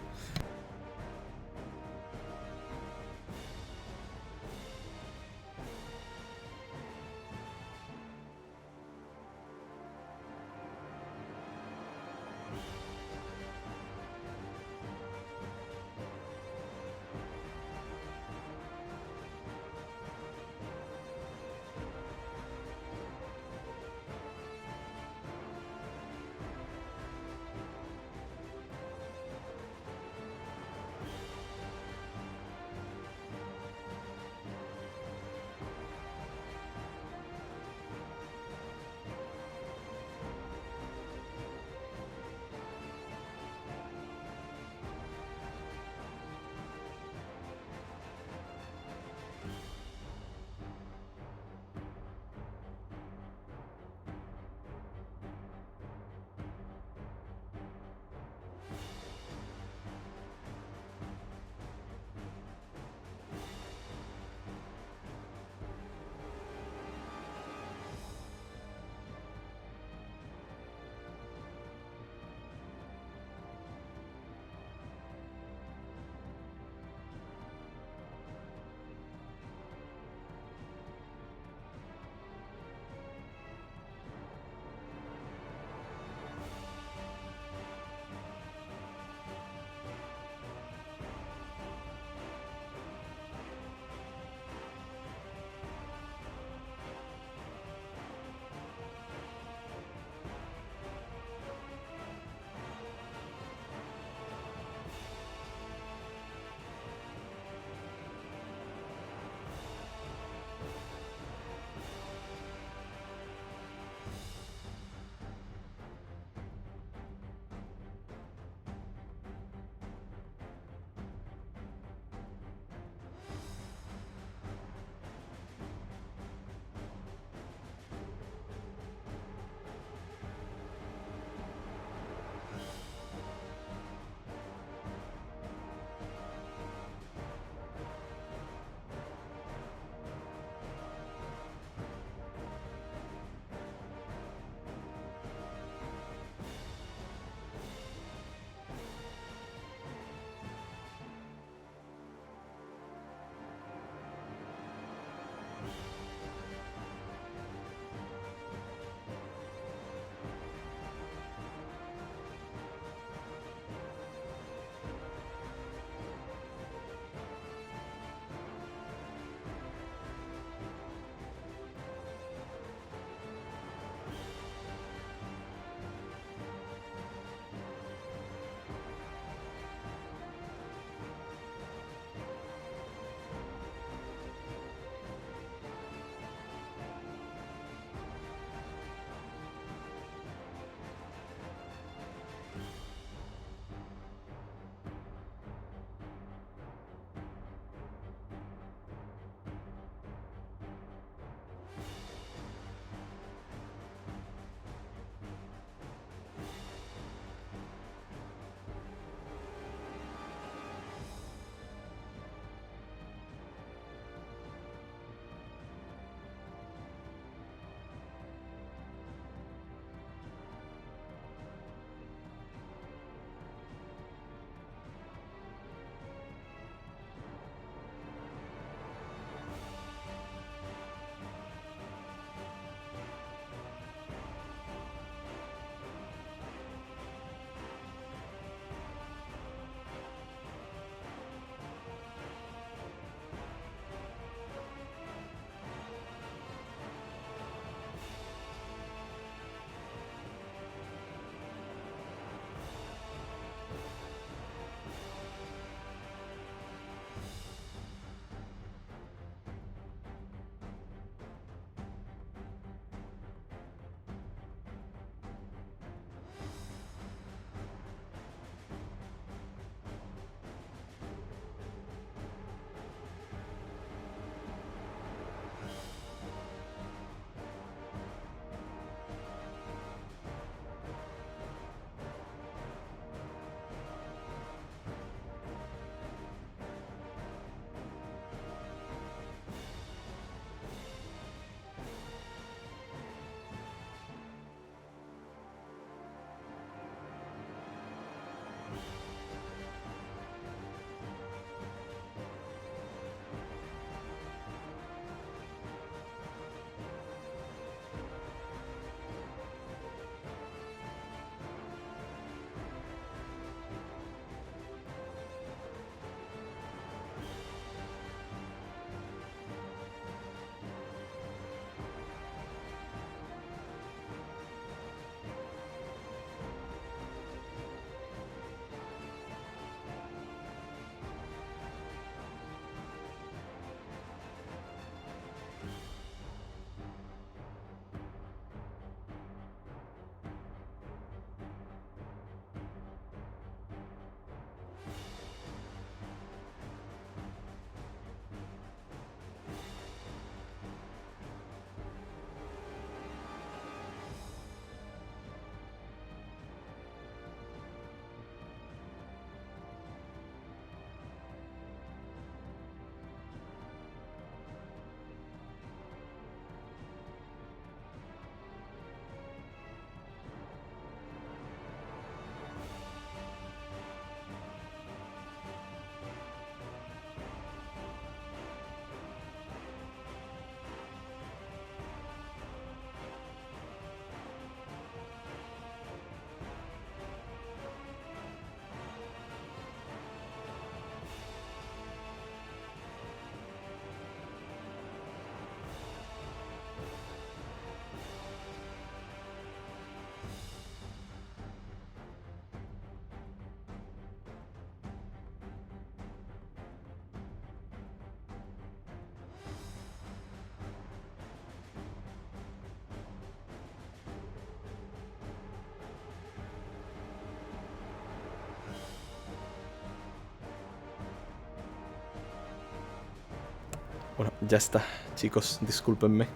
Bueno, ya está, chicos, discúlpenme.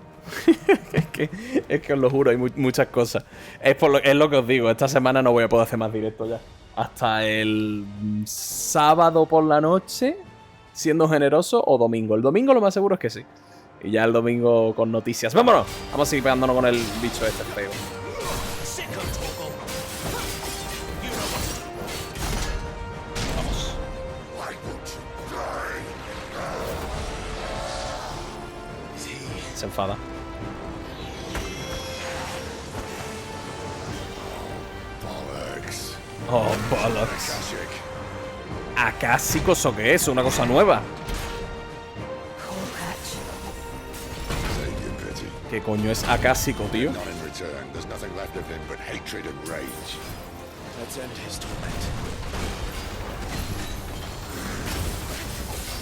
es que os lo juro, hay muchas cosas. Es lo que os digo, esta semana no voy a poder hacer más directo ya. Hasta el sábado por la noche, siendo generoso, o domingo. El domingo lo más seguro es que sí. Y ya el domingo con noticias. ¡Vámonos! Vamos a seguir pegándonos con el bicho este feo. Vamos. Se enfada. Oh, bollocks. ¿Acásicos o qué es? ¿Una cosa nueva? ¿Qué coño es acásico, tío?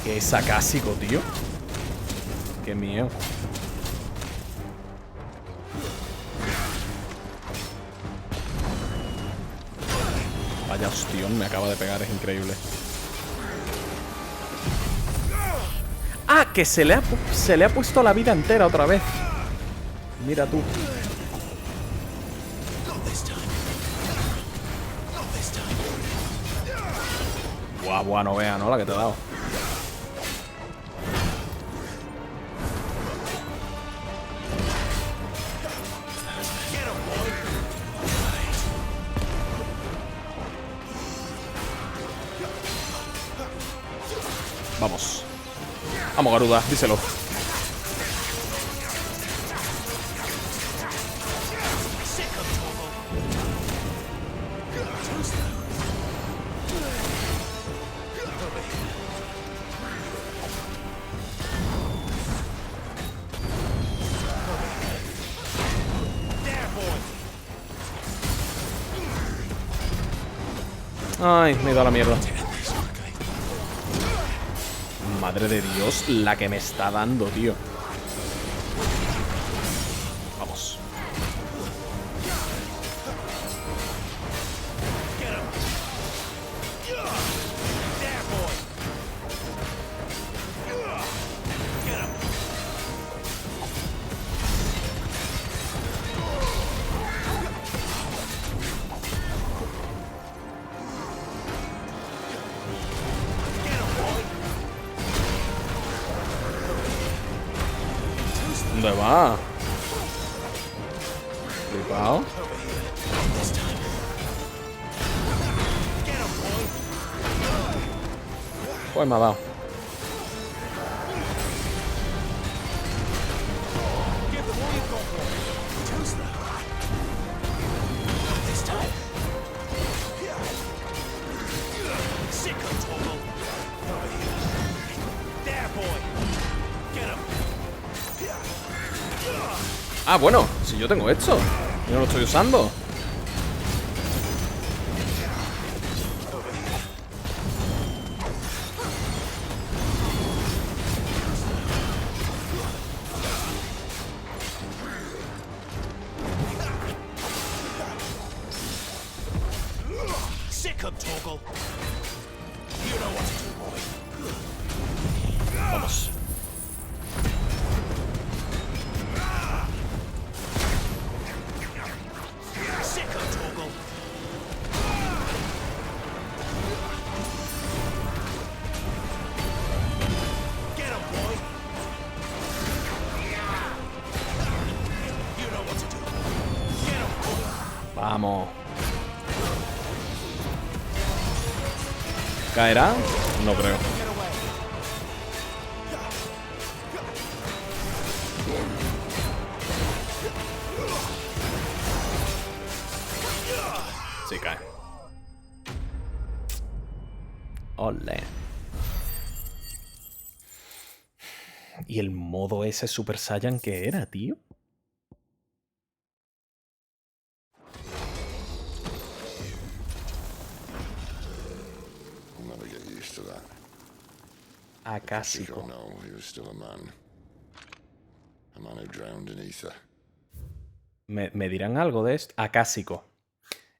¿Qué es acásico, tío? Qué miedo. Vaya hostión, me acaba de pegar, es increíble. ¡Ah! Que se le ha puesto la vida entera otra vez. Mira tú. Buah, buah, no vea, ¿no? La que te he dado. Vamos. Vamos, Garuda, díselo. Ay, me he ido a la mierda. Madre de Dios, la que me está dando, tío. Vamos. ¿Dónde va? Flipao. Pues me ha dado. Ah, bueno, si yo tengo esto. Yo no lo estoy usando. Vamos. Vamos. ¿Caerá? No creo. Sí cae. Ole. ¿Y el modo ese Super Saiyan qué era, tío? Acásico. ¿Me dirán algo de esto? Acásico.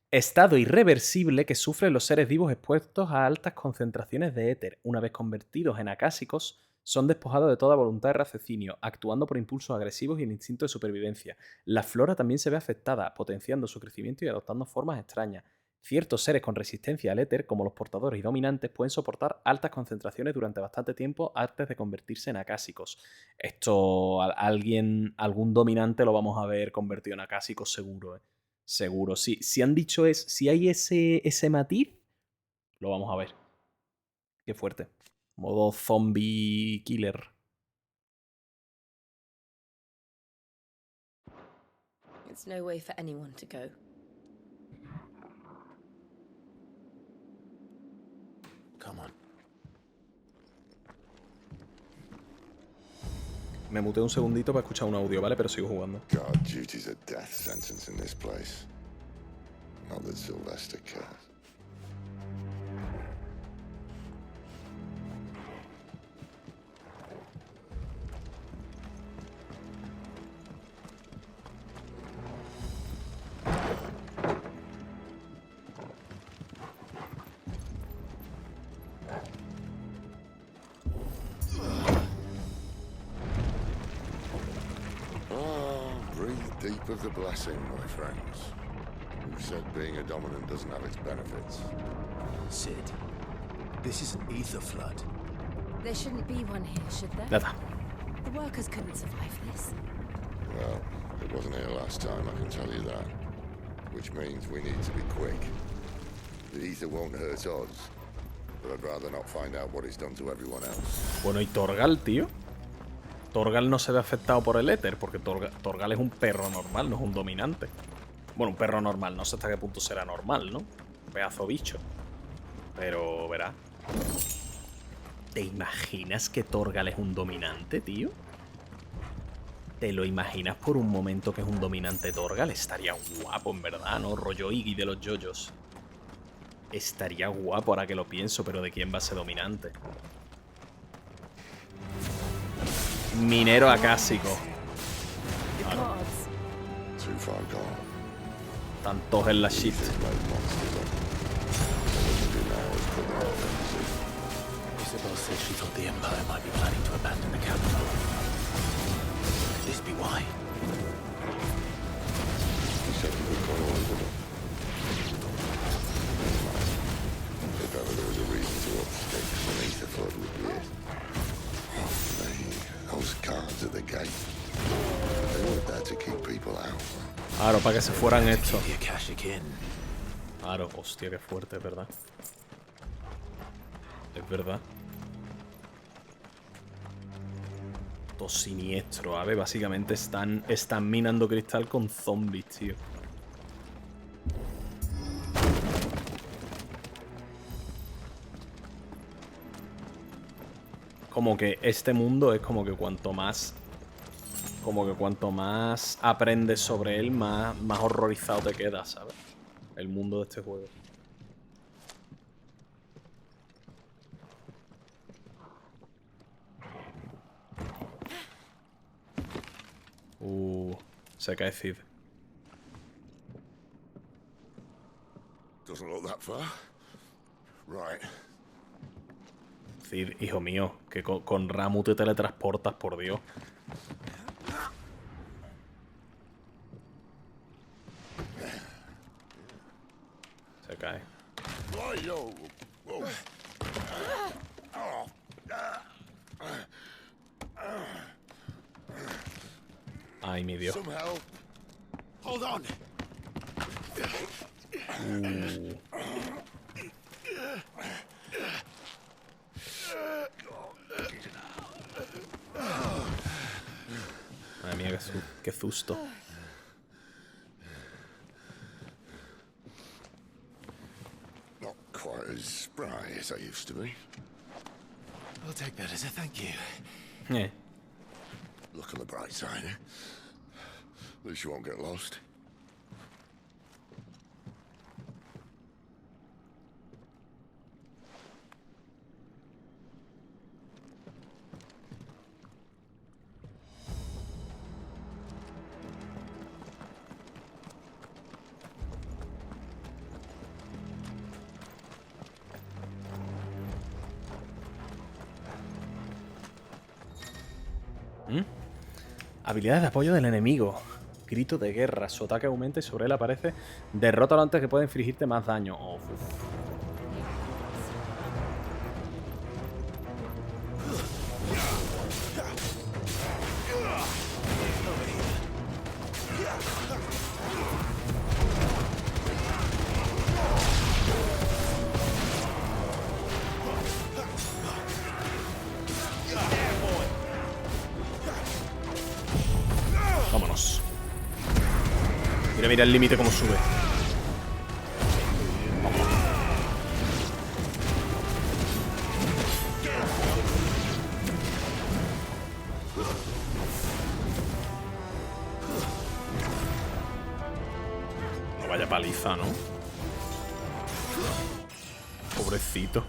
Estado irreversible que sufren los seres vivos expuestos a altas concentraciones de éter. Una vez convertidos en acásicos, Son despojados de toda voluntad de raciocinio, actuando por impulsos agresivos y el instinto de supervivencia. La flora también se ve afectada, potenciando su crecimiento y adoptando formas extrañas. Ciertos seres con resistencia al éter, como los portadores y dominantes, pueden soportar altas concentraciones durante bastante tiempo antes de convertirse en acásicos. Esto, algún dominante lo vamos a ver convertido en acásico seguro, ¿eh? Seguro. Si han dicho si hay ese matiz, lo vamos a ver. Qué fuerte. Modo zombie killer. It's no way for anyone to go. Come on. Me muteé un segundito para escuchar un audio, ¿vale? Pero sigo jugando. Guard duty's a death sentence in this place. Not that Sylvester cares. Deep of the blessing, my friends. Who said being a dominant doesn't have its benefits? Sid, this is an ether flood. There shouldn't be one here, should there? Nada. The workers couldn't survive this. Well, it wasn't here last time, I can tell you that. Which means we need to be quick. The ether won't hurt us, but I'd rather not find out what it's done to everyone else. Bueno, ¿y Torgal, tío? Torgal no se ve afectado por el éter, porque Torgal es un perro normal, no es un dominante. Bueno, un perro normal, no sé hasta qué punto será normal, ¿no? Un pedazo bicho. Pero, verá. ¿Te imaginas que Torgal es un dominante, tío? ¿Te lo imaginas por un momento que es un dominante Torgal? Estaría guapo, en verdad, ¿no? Rollo Iggy de los yoyos. Estaría guapo ahora que lo pienso, pero ¿de quién va a ser dominante? Minero acásico. Claro. Too far gone. Están todos en la shit. Isabel said she thought the Empire might be planning to abandon the capital. Could this be why? He said he would call all of them. If ever there was a reason to up sticks, an ether flood would be it. Those guards at the gate. They weren't there to keep people out. Claro, para que se fueran estos. Claro, hostia, qué fuerte, es verdad. Es verdad. Todo siniestro, a ver, básicamente están minando cristal con zombies, tío. Como que este mundo es como que cuanto más aprendes sobre él, más horrorizado te quedas, ¿sabes? El mundo de este juego. Se cae Cid. Doesn't look that far. Right. Cid, hijo mío, que con Ramu te teletransportas, por Dios. Se cae. Ay, mi Dios. Hold on. Madre mía, qué susto. Not quite as spry as I used to be. I'll take that as a thank you. Yeah. Look on the bright side, eh? At least you won't get lost. Habilidades de apoyo del enemigo. Grito de guerra. Su ataque aumenta y sobre él aparece. Derrótalo antes que pueda infligirte más daño. Oh, uf. Vámonos. Mira, mira el límite cómo sube. No vaya paliza, ¿no? Pobrecito.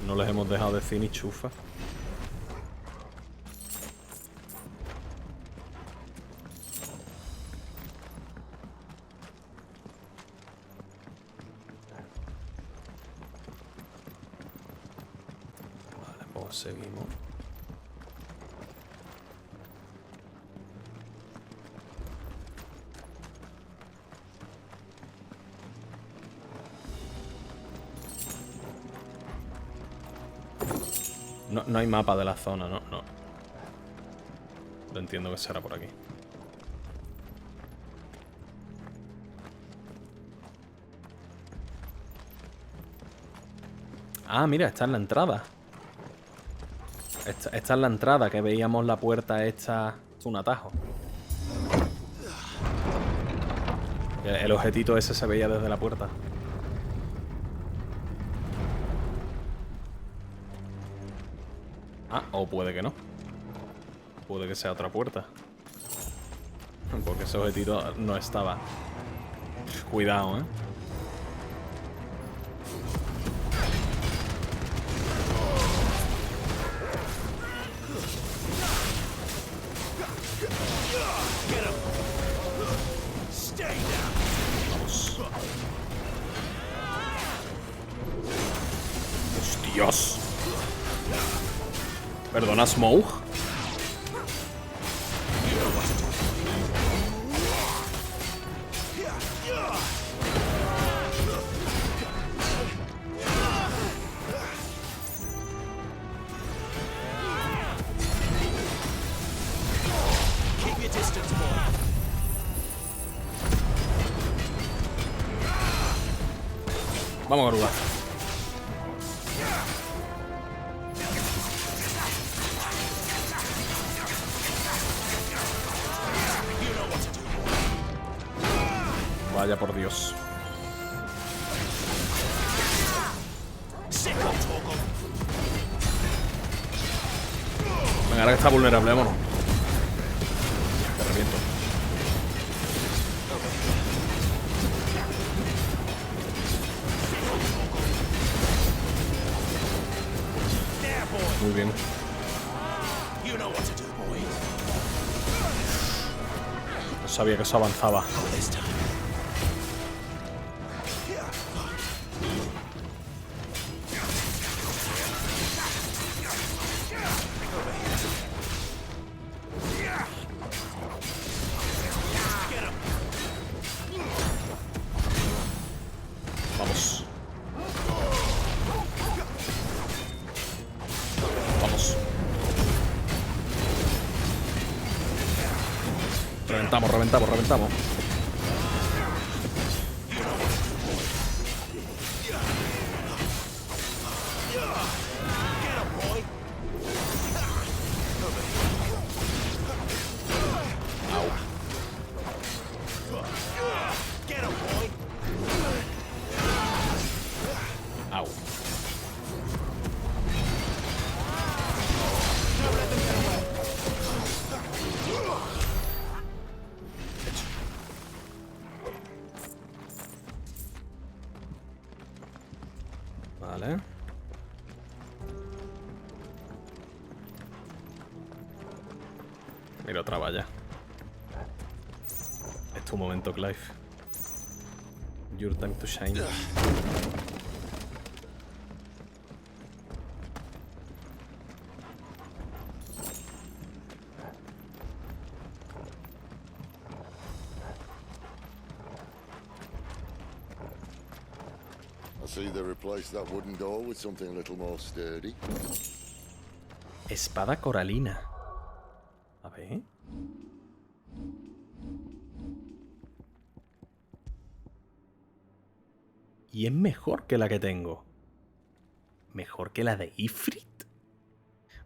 No les hemos dejado decir ni chufa. Seguimos. No hay mapa de la zona, no. Lo entiendo que será por aquí. Ah, mira, está en la entrada. Esta es la entrada, que veíamos la puerta esta. Es un atajo. El objetito ese se veía desde la puerta. Ah, o puede que no. Puede que sea otra puerta. Porque ese objetito no estaba. Cuidado, ¿eh? Dios. Perdona, Smoke. Vamos a Garuda. Vaya por Dios. Venga, ahora que está vulnerable, vámonos. Te reviento. Muy bien. No sabía que eso avanzaba. Vamos. Vamos. Reventamos, reventamos, reventamos. Au. Vale. Mira otra valla. Es tu momento, Clive. Your time to shine. see they replaced that wooden door with something a little more sturdy. Espada coralina. A ver. Y es mejor que la que tengo. ¿Mejor que la de Ifrit?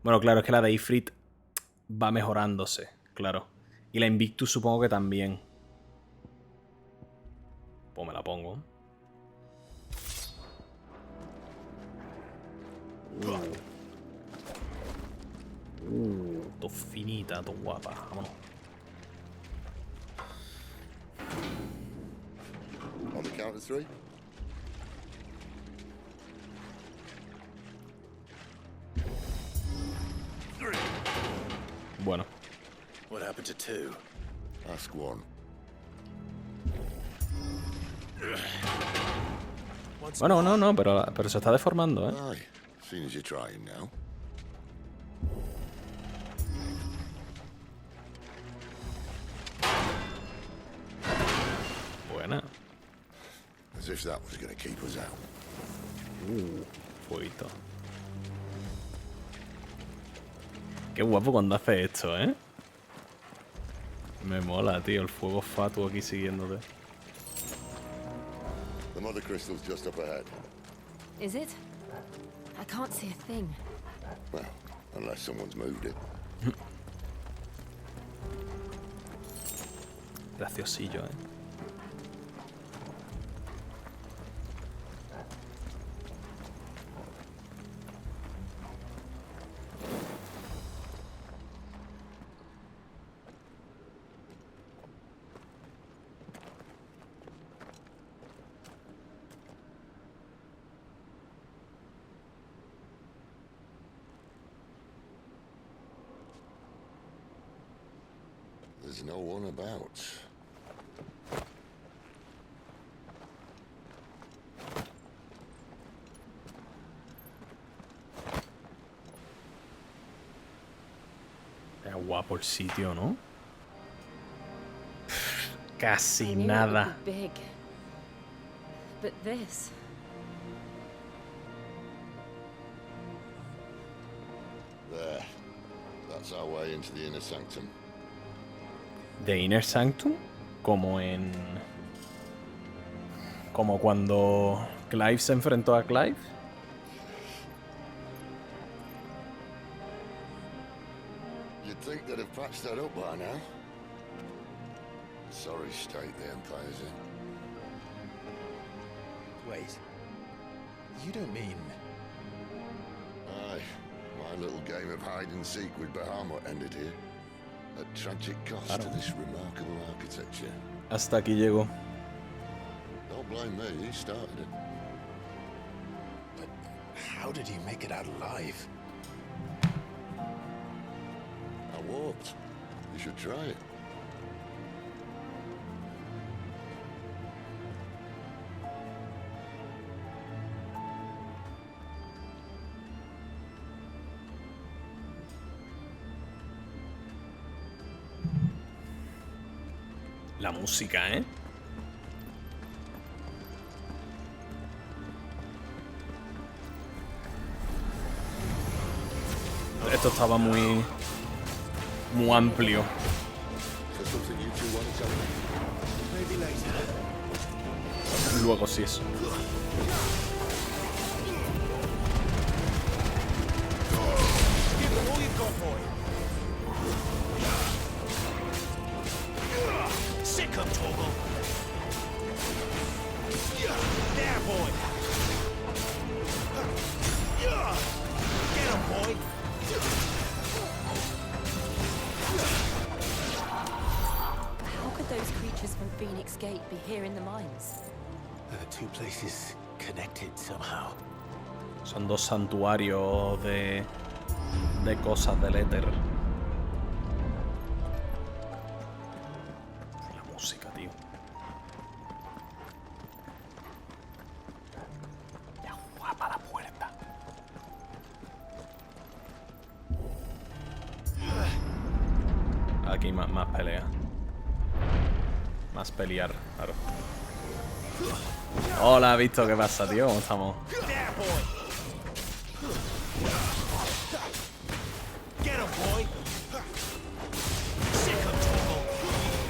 Bueno, claro, es que la de Ifrit va mejorándose, claro. Y la Invictus supongo que también. Pues me la pongo. Tu finita, tu guapa. Vámonos. On the count of 3. Bueno. What happened to 2? Ask 1. Bueno, no, pero se está deformando, ¿eh? Aye, seeing as you're trying now. Buena. As if that was going to keep us out. Fueguito. Qué guapo cuando hace esto, ¿eh? Me mola, tío, el fuego fatuo aquí siguiéndote. The mother crystal's just up ahead. Is it? I can't see a thing. Well, unless someone's moved it. Graciosillo, ¿eh? There's no one about. Era guapo el sitio, ¿no? Casi I knew it nada. would be big. But this. There. That's our way into the inner sanctum. The Inner Sanctum, como en... Como cuando Clive se enfrentó a Clive. You'd think they'd have patched that up by now. Sorry state the Empire's in. Wait. You don't mean... Aye. My little game of hide and seek with Bahamut ended here. At tragic cost to this remarkable architecture. Hasta aquí llegó. Don't blame me, he started it. But how did he make it out alive? I walked. You should try it. La música, ¿eh? Esto estaba muy amplio. Luego sí eso. Sick of Toggle. There, boy. Get him, boy. How could those creatures from Phoenix Gate be here in the mines? Are the two places connected somehow? Son dos santuarios de cosas del éter. La música, tío. Ya guapa la puerta. Aquí más pelea. Más pelear, claro. Hola, visto qué pasa, tío. ¿Cómo estamos?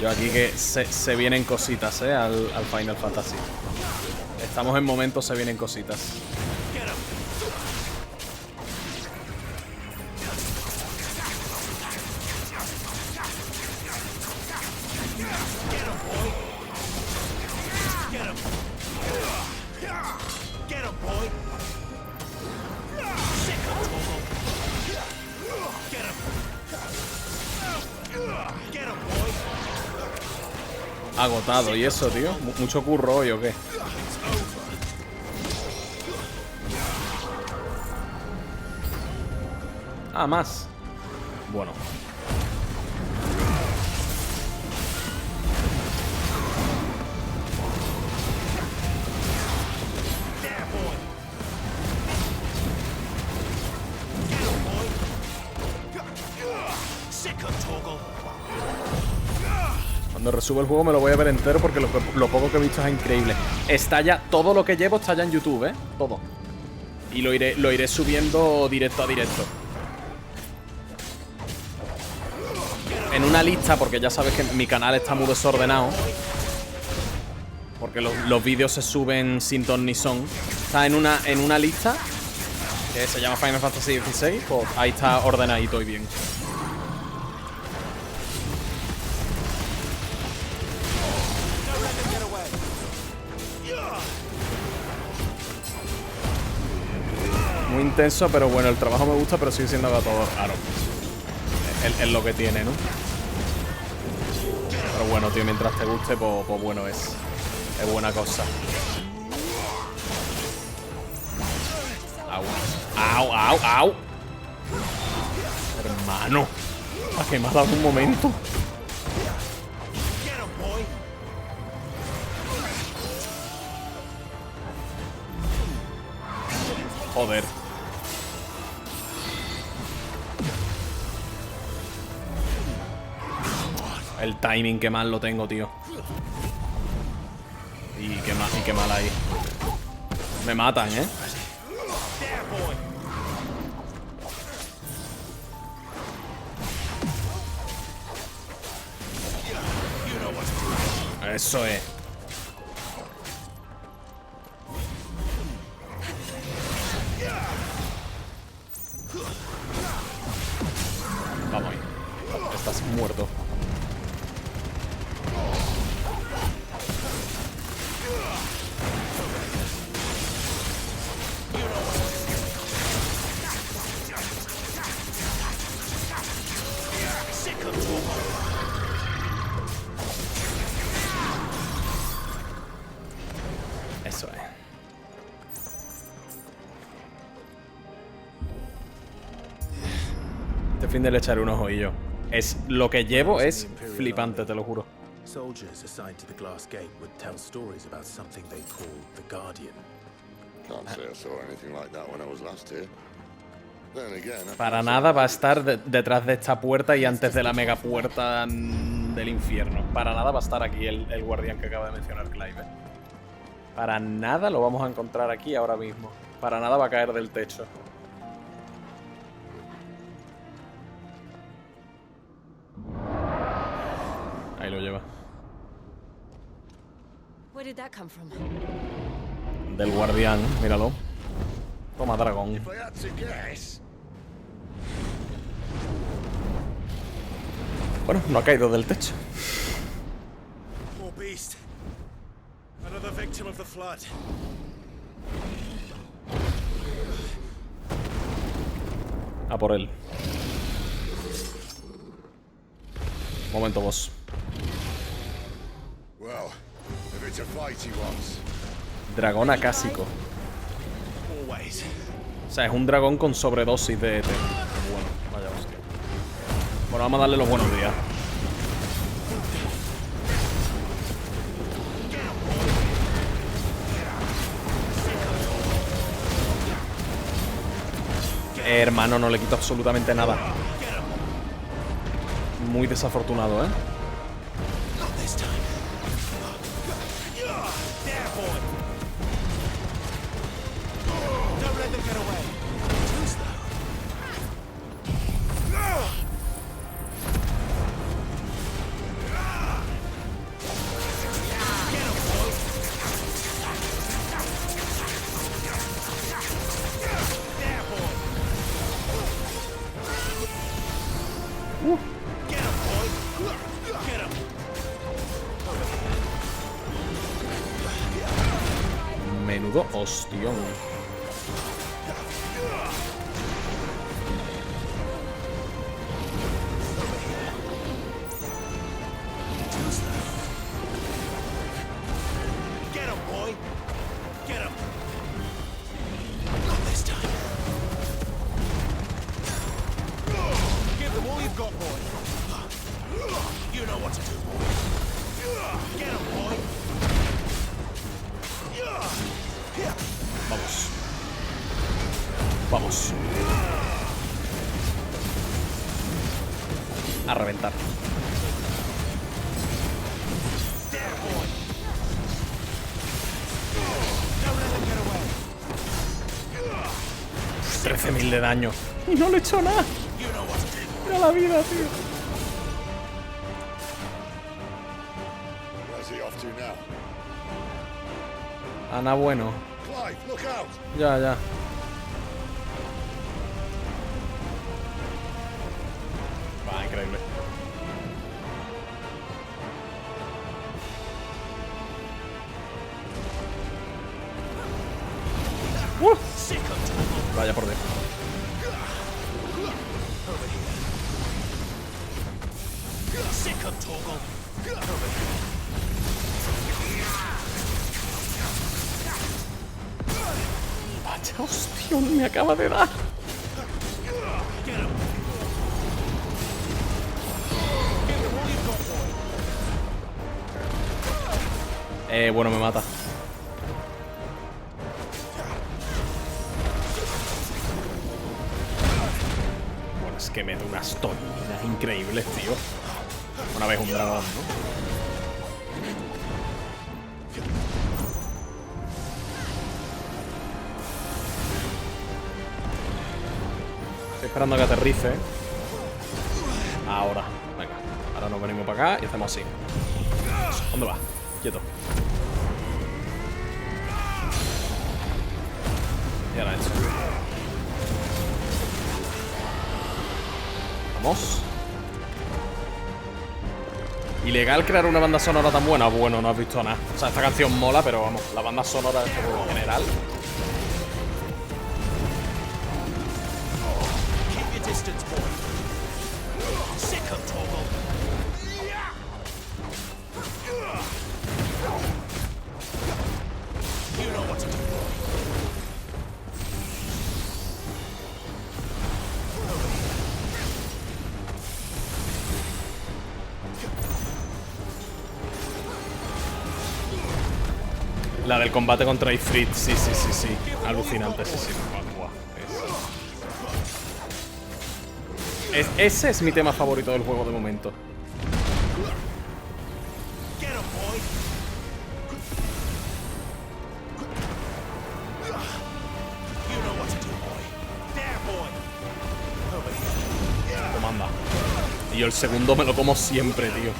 Yo aquí que se vienen cositas, al Final Fantasy. Estamos en momentos, se vienen cositas. Agotado, ¿y eso, tío? ¿Mucho curro hoy o qué? Ah, más. Bueno. Cuando resube el juego me lo voy a ver entero porque lo poco que he visto es increíble. Está ya, todo lo que llevo está ya en YouTube, todo. Y lo iré subiendo directo a directo. En una lista, porque ya sabes que mi canal está muy desordenado. Porque los vídeos se suben sin ton ni son. Está en una lista que se llama Final Fantasy XVI. Pues ahí está ordenadito y bien. Muy intenso, pero bueno, el trabajo me gusta, pero sigue siendo agotador, claro. Es lo que tiene, ¿no? Pero bueno, tío, mientras te guste, pues bueno es. Es buena cosa. Au, au, au, au. Hermano. ¿A qué me ha dado un momento? Joder. El timing, que mal lo tengo, tío. Y qué mal ahí. Me matan, ¿eh? Eso es. Vamos ahí. Estás muerto. Eso es. Este fin de le echaré un ojo y yo. Lo que llevo es flipante, te lo juro. Soldiers assigned to the glass gate would tell stories about something they called the Guardian. Can't say I saw anything like that when I was last here. Then again, Para nada va a estar detrás de esta puerta y antes de la mega puerta del infierno. Para nada va a estar aquí el guardián que acaba de mencionar Clive. Para nada lo vamos a encontrar aquí ahora mismo. Para nada va a caer del techo. Ahí lo lleva. Where did that come from? Del guardián, míralo. Toma, dragón. Bueno, no ha caído del techo. Poor beast. Another victim of the flood. A por él. Momento, boss. well, if it's a fight he wants. Dragón acásico. O sea, es un dragón con sobredosis de éter. Bueno, vaya hostia. Bueno, vamos a darle los buenos días. Hermano, no le quito absolutamente nada. Muy desafortunado, ¿eh? Menudo ostión. Get him, boy. Get him. Not this time. Give them all you've got, boy. You know what to do, boy. Get him, boy. Vamos. Vamos. A reventar. There, boy. Don't let them get away. 13.000 de daño. Y no le he hecho nada. You know what to do. Mira la vida, tío. Where's he off to now? Ana, bueno. Clive, look out! Ya, ya. Va, increíble. Vaya por Dios. Sick of Torgal. Vaya hostión me acaba de dar. Get him. Give them all you've got, boy. Bueno, me mata. Bueno, es que mete unas tonillas increíbles, tío. Una vez un dragón, ¿no? Estoy esperando a que aterrice. Ahora. Venga. Ahora nos venimos para acá y hacemos así. ¿Dónde va? Quieto. Y ahora eso. Vamos. Ilegal crear una banda sonora tan buena. Bueno, no has visto nada. O sea, esta canción mola, pero vamos, la banda sonora de este juego en general. Keep your distance, boy. Sick of Torgal. You know what to do, boy. La del combate contra Ifrit, sí. Alucinante, sí. Buah. Ese es mi tema favorito del juego de momento. Get him, boy. You know what to do, boy. There, boy. Over here. Comanda. Y yo el segundo me lo como siempre, tío.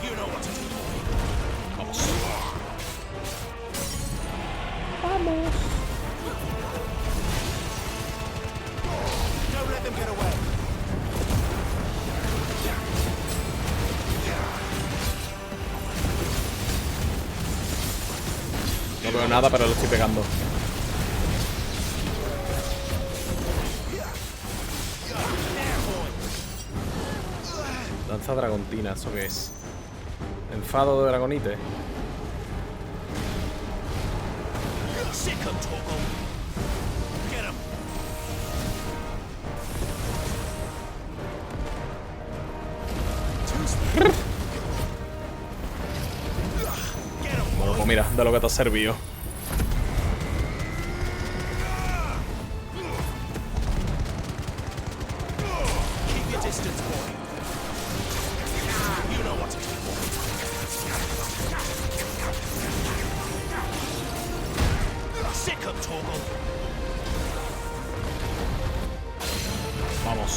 You know what to do, boy. Vamos. Vamos. Don't let them get away. No veo nada, pero lo estoy pegando. Lanza dragontina, ¿eso qué es? Enfado de dragonite. Sick of Torgal. Get him. Bueno, pues mira, de lo que te ha servido. Keep your distance, boy. You know what to do, boy. Sick of Torgal. Vamos.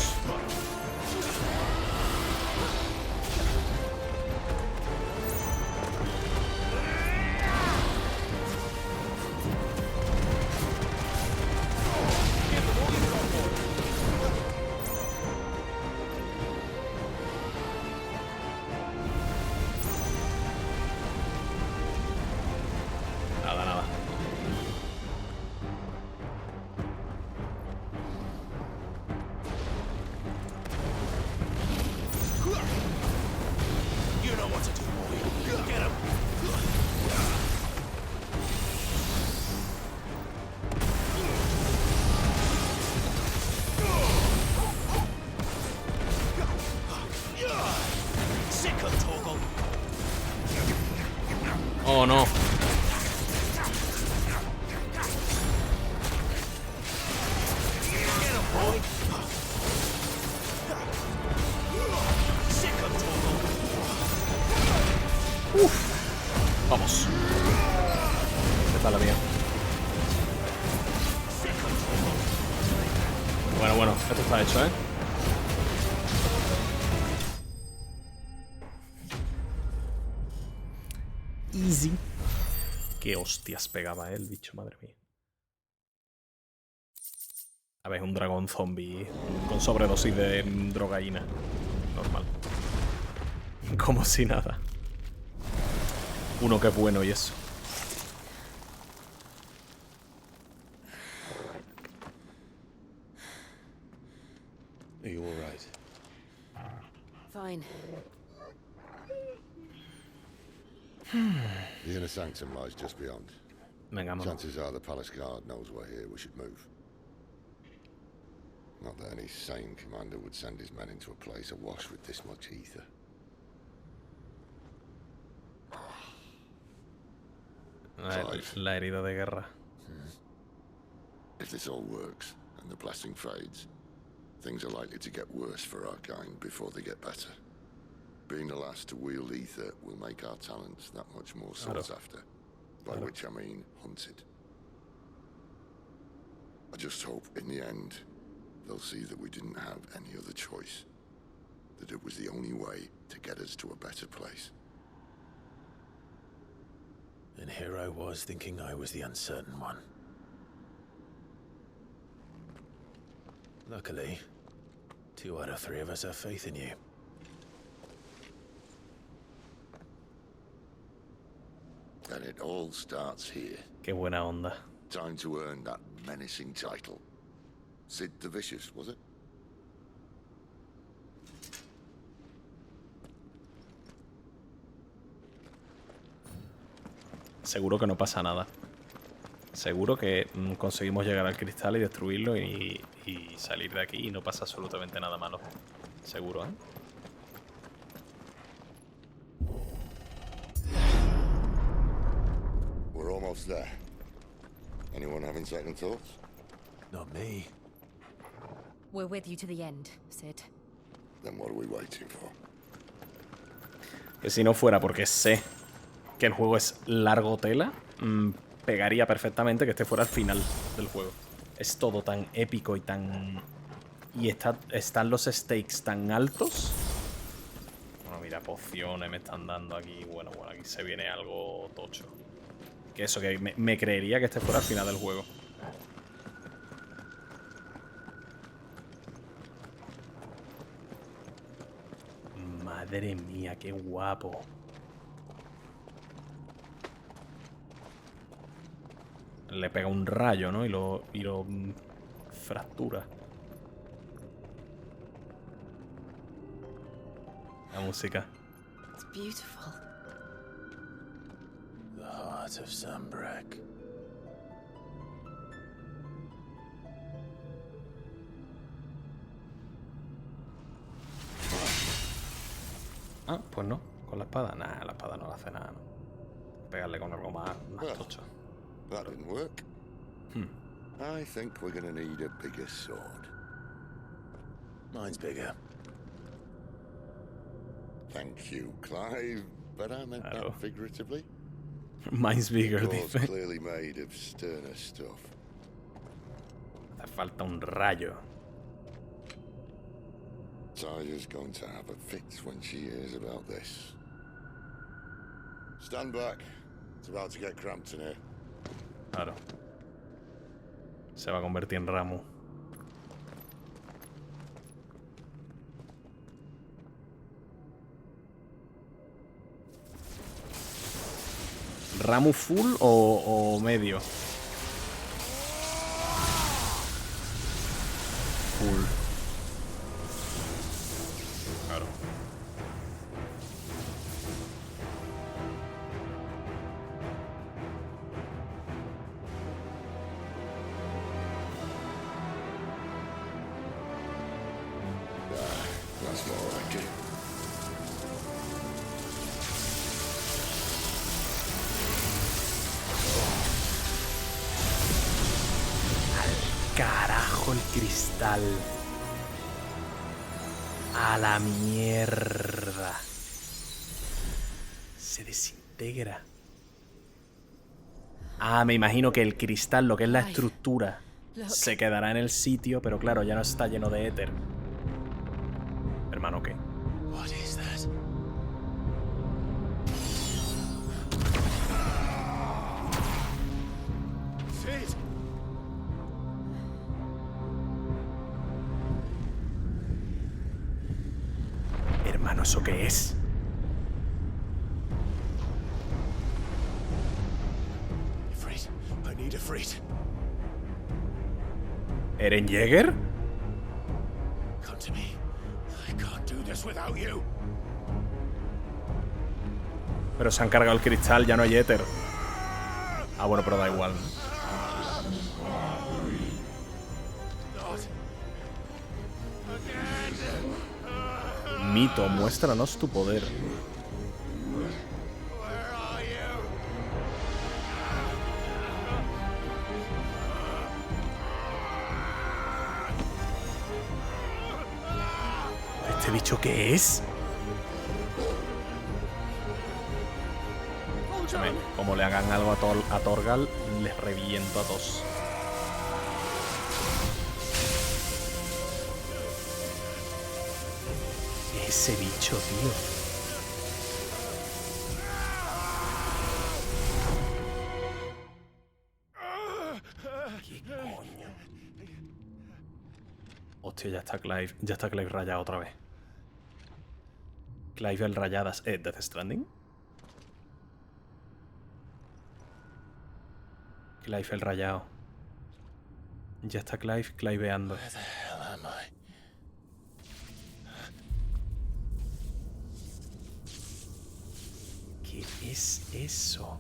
Oh, no. Vamos. Esta es la mía. Bueno, esto está hecho, ¿eh? Easy. Qué hostias pegaba el bicho, madre mía. A ver, un dragón zombie con sobredosis de drogaína. Normal. Como si nada. Uno que es bueno y eso. Are you all right? Fine. The inner sanctum lies just beyond. Venga, vámonos. Chances are the palace guard knows we're here. We should move. Not that any sane commander would send his men into a place awash with this much ether. La herida de guerra. If this all works and the blessing fades, things are likely to get worse for our kind before they get better. Being the last to wield ether will make our talents that much more sought after, by which I mean hunted. I just hope in the end they'll see that we didn't have any other choice, that it was the only way to get us to a better place. And here I was thinking I was the uncertain one. Luckily, 2 out of 3 of us have faith in you. And it all starts here. Qué buena onda. Time to earn that menacing title. Sid the Vicious, was it? Seguro que no pasa nada. Seguro que conseguimos llegar al cristal y destruirlo y salir de aquí y no pasa absolutamente nada malo. Seguro, ¿eh? We're almost there. Anyone having second thoughts? Not me. We're with you to the end, Sid. Then what are we waiting for? Que si no fuera porque sé que el juego es largo tela, pegaría perfectamente que este fuera el final del juego. Es todo tan épico y tan... Y están los stakes tan altos. Bueno, mira, pociones me están dando aquí. Bueno, aquí se viene algo tocho. Que eso, que me creería que este fuera el final del juego. Madre mía, qué guapo. Le pega un rayo, ¿no? Y lo fractura. La música. It's beautiful. The heart of Sunbreak. Ah, pues no. Con la espada. Nah, la espada no le hace nada, ¿no? Pegarle con algo más tocho. That didn't work. I think we're gonna need a bigger sword. Mine's bigger. Thank you, Clive, but I meant that figuratively. Mine's bigger, Yours dice. clearly made of sterner stuff. Hace falta un rayo. Taya's going to have a fit when she hears about this. Stand back. It's about to get cramped in here. Claro. Se va a convertir en Ramu. ¿Ramu full o medio? Full. Claro. That's more like it. el cristal. A la mierda. Se desintegra. Ah, me imagino que el cristal, lo que es la estructura, se quedará en el sitio, pero claro, ya no está lleno de éter. Hermano, ¿qué? What is that? Sid! Hermano, ¿eso qué es? Ifrit, I need Ifrit. ¿Eren Jaeger? Come to me. I can't do this without you. Pero se han cargado el cristal, ya no hay éter. Ah, bueno, pero da igual. Mito, muéstranos tu poder. ¿Este bicho qué es? Escúchame, como le hagan algo a Torgal, les reviento a todos. Ese bicho, tío. ¿Qué coño? Hostia, ya está Clive rayado otra vez. Clive el rayadas. ¿Death Stranding? Clive el rayado. Ya está Cliveando. ¿Qué es eso?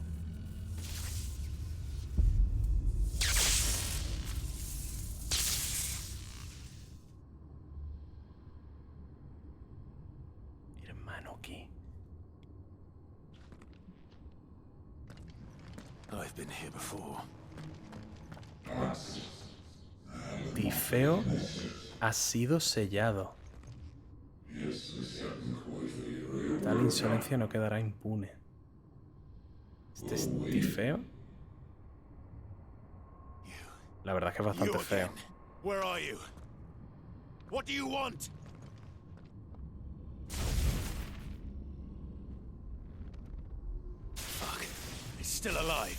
Hermano, ¿qué? I've been here before. Tifeo ha sido sellado. Tal insolencia no quedará impune. ¿Este es Tifeo? La verdad es que es bastante feo. Where are you? What do you want? Fuck. It's still alive.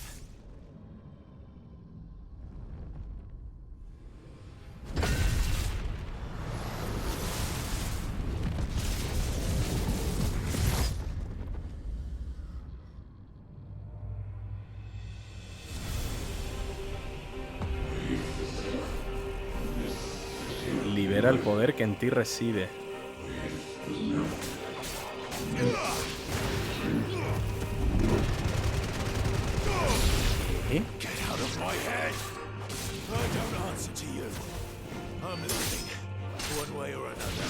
Libera el poder que en ti reside. ¿Qué? Get out of my head! I don't answer to you. I'm leaving, one way or another.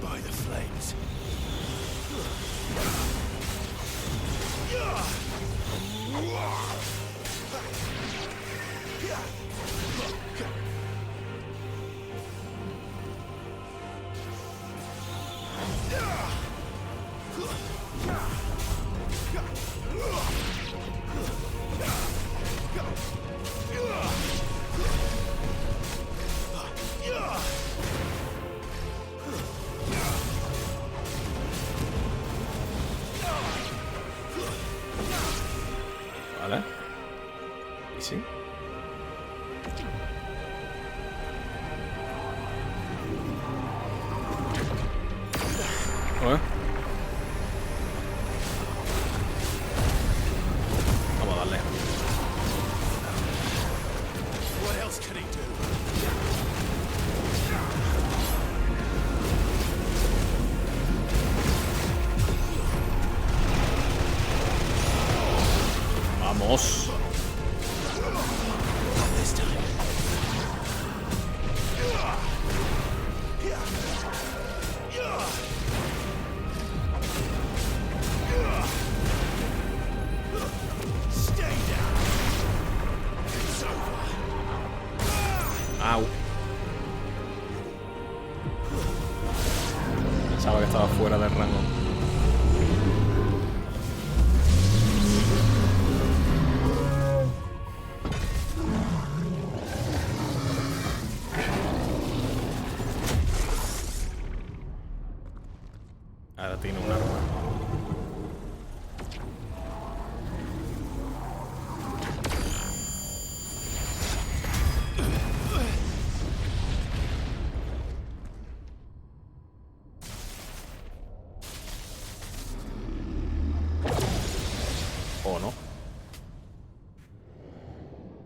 By the flames. ¿Vale? ¿Y sí? Vámonos. Au. Pensaba que estaba fuera del rango. Ahora tiene un arma. ¿O no?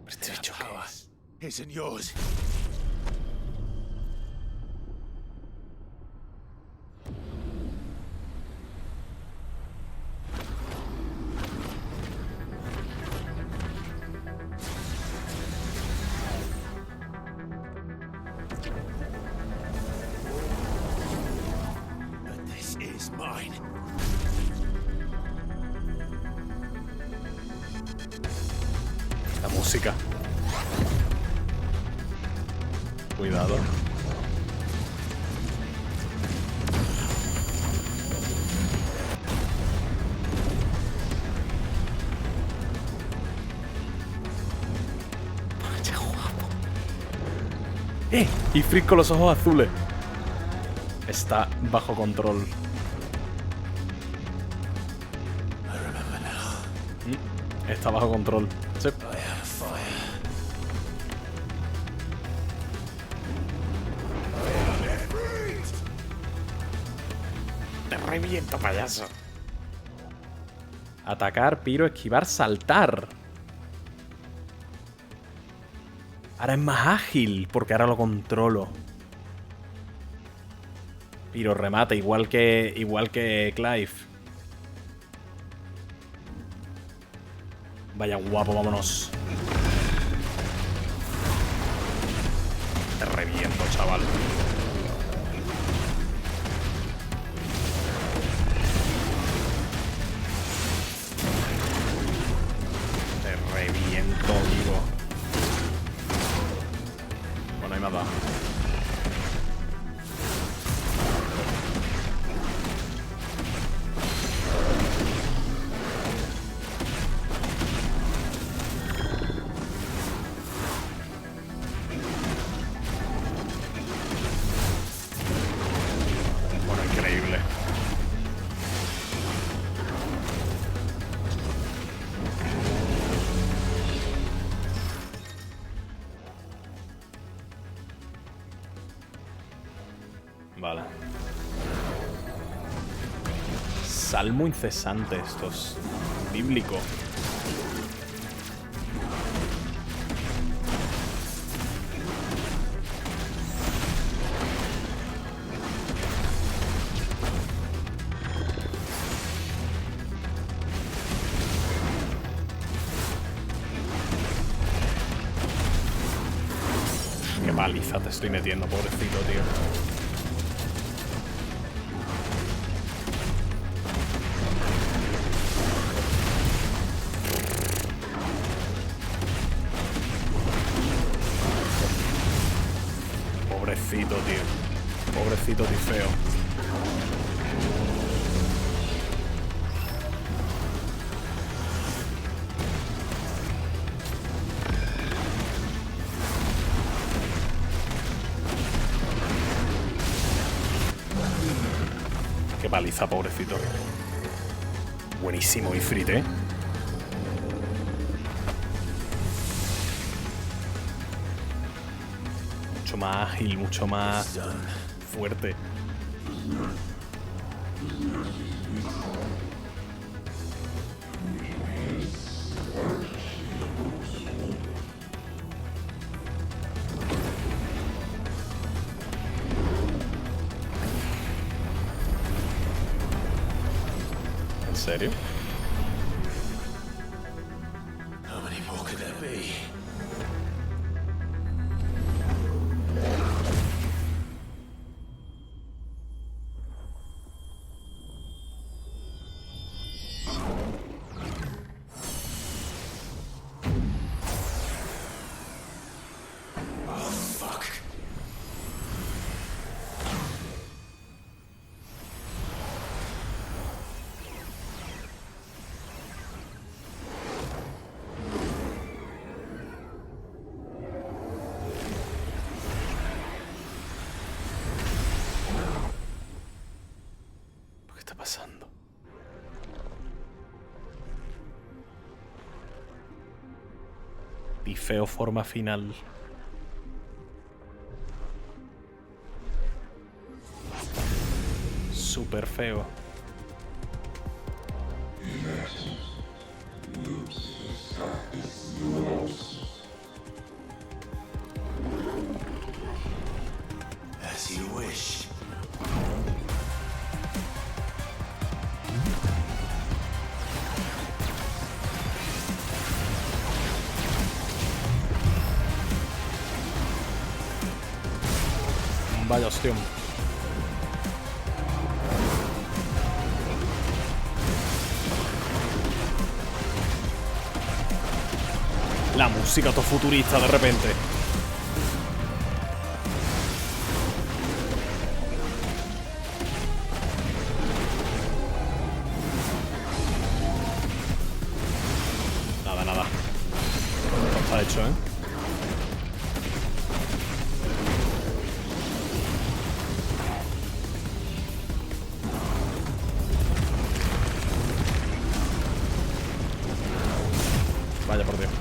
Este bicho qué es. Isn't yours. But this is mine. La música. Cuidado. ¡Qué guapo! Y Frick con los ojos azules. Está bajo control. Está bajo control. Sí. Te reviento, payaso. Atacar, piro, esquivar, saltar. Ahora es más ágil, porque ahora lo controlo. Piro, remate, igual que Clive. Vaya guapo, vámonos. Te reviento, chaval. Te reviento vivo. Bueno, ahí me ha dado. Increíble. Vale. Salmo incesante, esto es bíblico. Qué paliza te estoy metiendo, pobrecito, tío. Pobrecito, tío. Pobrecito Tifeo. Qué paliza, pobrecito. Buenísimo, Ifrit, ¿eh? Mucho más ágil, mucho más fuerte. ¿En serio? Fuck. ¿Qué está pasando? Pifeo forma final. Súper feo. As you wish. Vaya ostión. La música todo futurista de repente. Nada, nada. Esto está hecho, ¿eh? Vaya por Dios.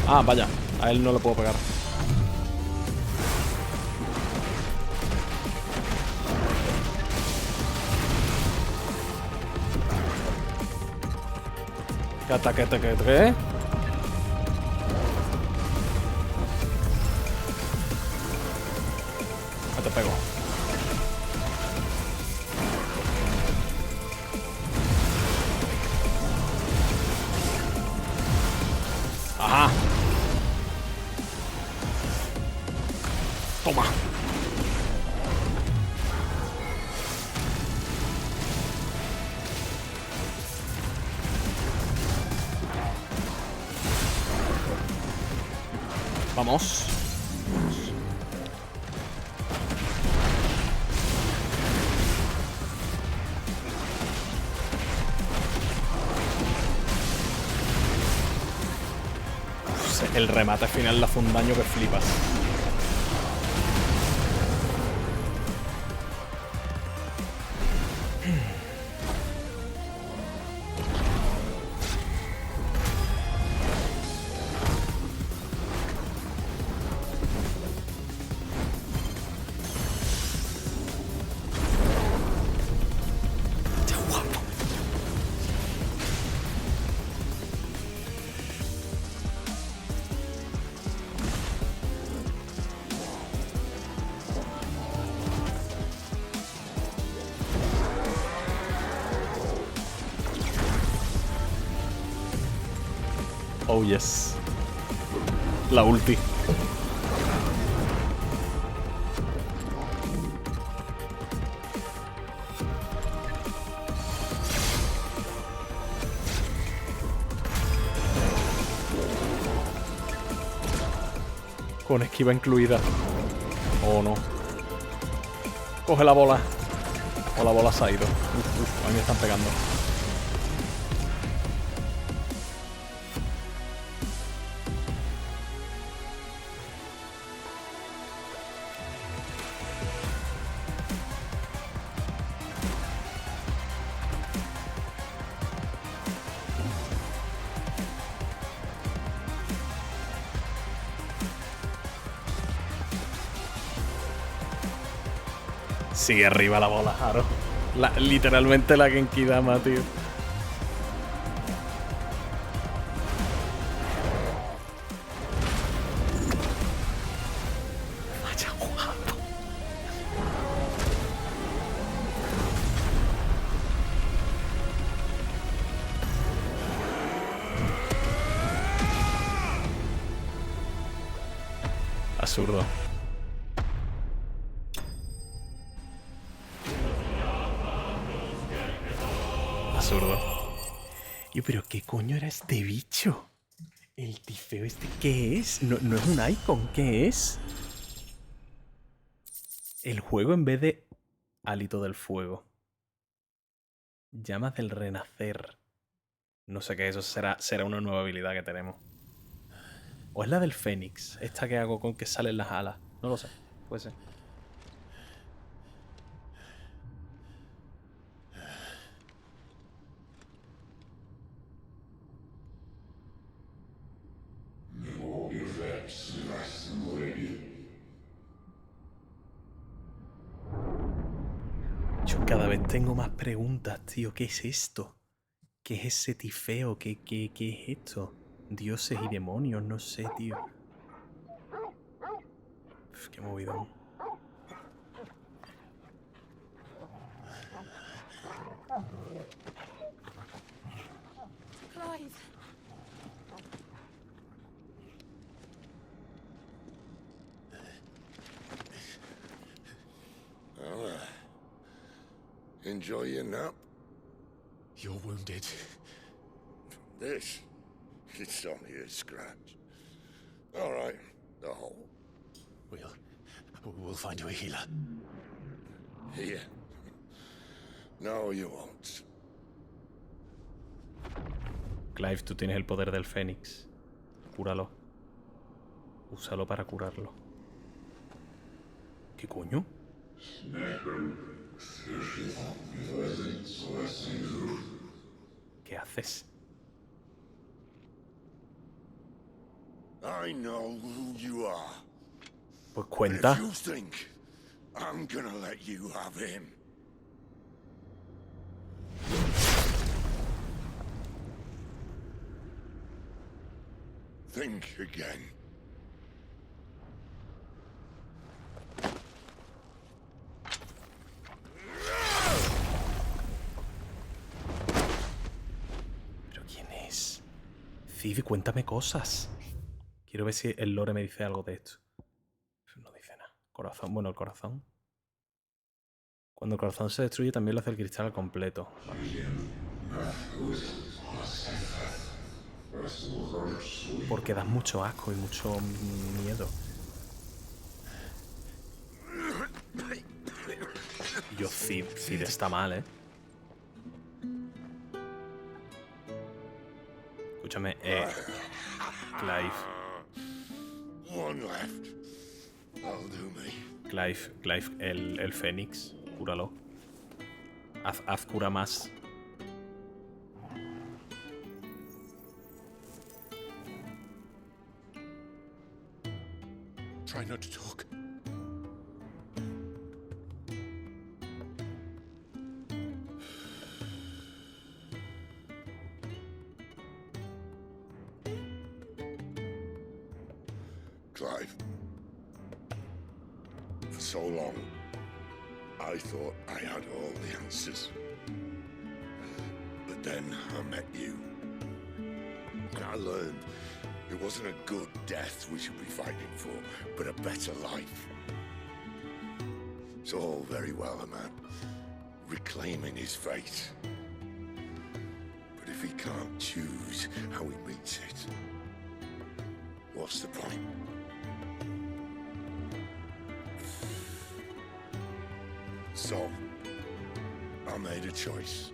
Ah, vaya. A él no le puedo pegar. ¿Qué ataque, qué? No te pego. Ajá. Toma. Vamos. El remate final le hace un daño que flipas. Oh yes. La ulti. Con esquiva incluida. Oh no. Coge la bola. O la bola se ha ido. A mí me están pegando. Sigue arriba la bola, Aro. Literalmente la Genkidama, tío. Vaya guapo. Absurdo. Absurdo. Tío, pero ¿qué coño era este bicho? El tifeo este, ¿qué es? No es un icon, ¿qué es? El juego en vez de hálito del fuego. Llamas del renacer. No sé qué, eso será una nueva habilidad que tenemos. O es la del fénix, esta que hago con que salen las alas. No lo sé, puede ser. Yo cada vez tengo más preguntas, tío. ¿Qué es esto? ¿Qué es ese tifeo? ¿Qué es esto? Dioses y demonios, no sé, tío. Uf, qué movidón. Clive. Well, enjoy your nap. You're wounded. This? It's only a scratch. All right, the hole. We'll find you a healer. Here. No, you won't. Clive, tú tienes el poder del fénix. Cúralo. Úsalo para curarlo. ¿Qué coño? ¿Qué haces? I know who you are. Pues But cuenta. if you think I'm gonna let you have him. Think again. ¿Pero quién es? Cid, cuéntame cosas. Quiero ver si el lore me dice algo de esto. No dice nada. Corazón. Bueno, el corazón. Cuando el corazón se destruye también lo hace el cristal al completo. Porque das mucho asco y mucho miedo. Y yo, Cid está mal, ¿eh? Escúchame, Clive. One left. That'll do me. Clive, el fénix, cúralo. Haz cura más. Try not to talk. Clive. For so long, I thought I had all the answers. But then I met you. And I learned it wasn't a good death we should be fighting for, but a better life. It's all very well, a man reclaiming his fate. But if he can't choose how he meets it, what's the point? So, I made a choice.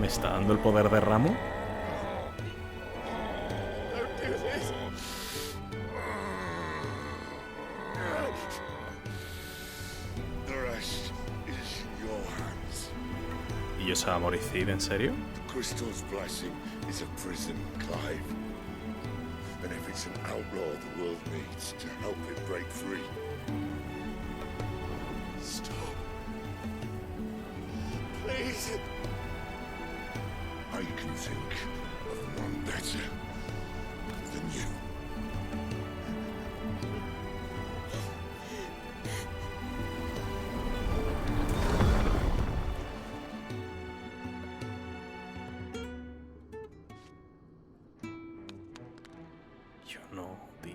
¿Me está dando el poder de Ramo? Don't do this. The rest is in your hands. ¿Y yo se va a morir Cid, en serio? The crystal's blessing is a prison, Clive. And if it's an outlaw the world needs to help it break free. Stop. Please. I can think of one better than you. Yo no, tío.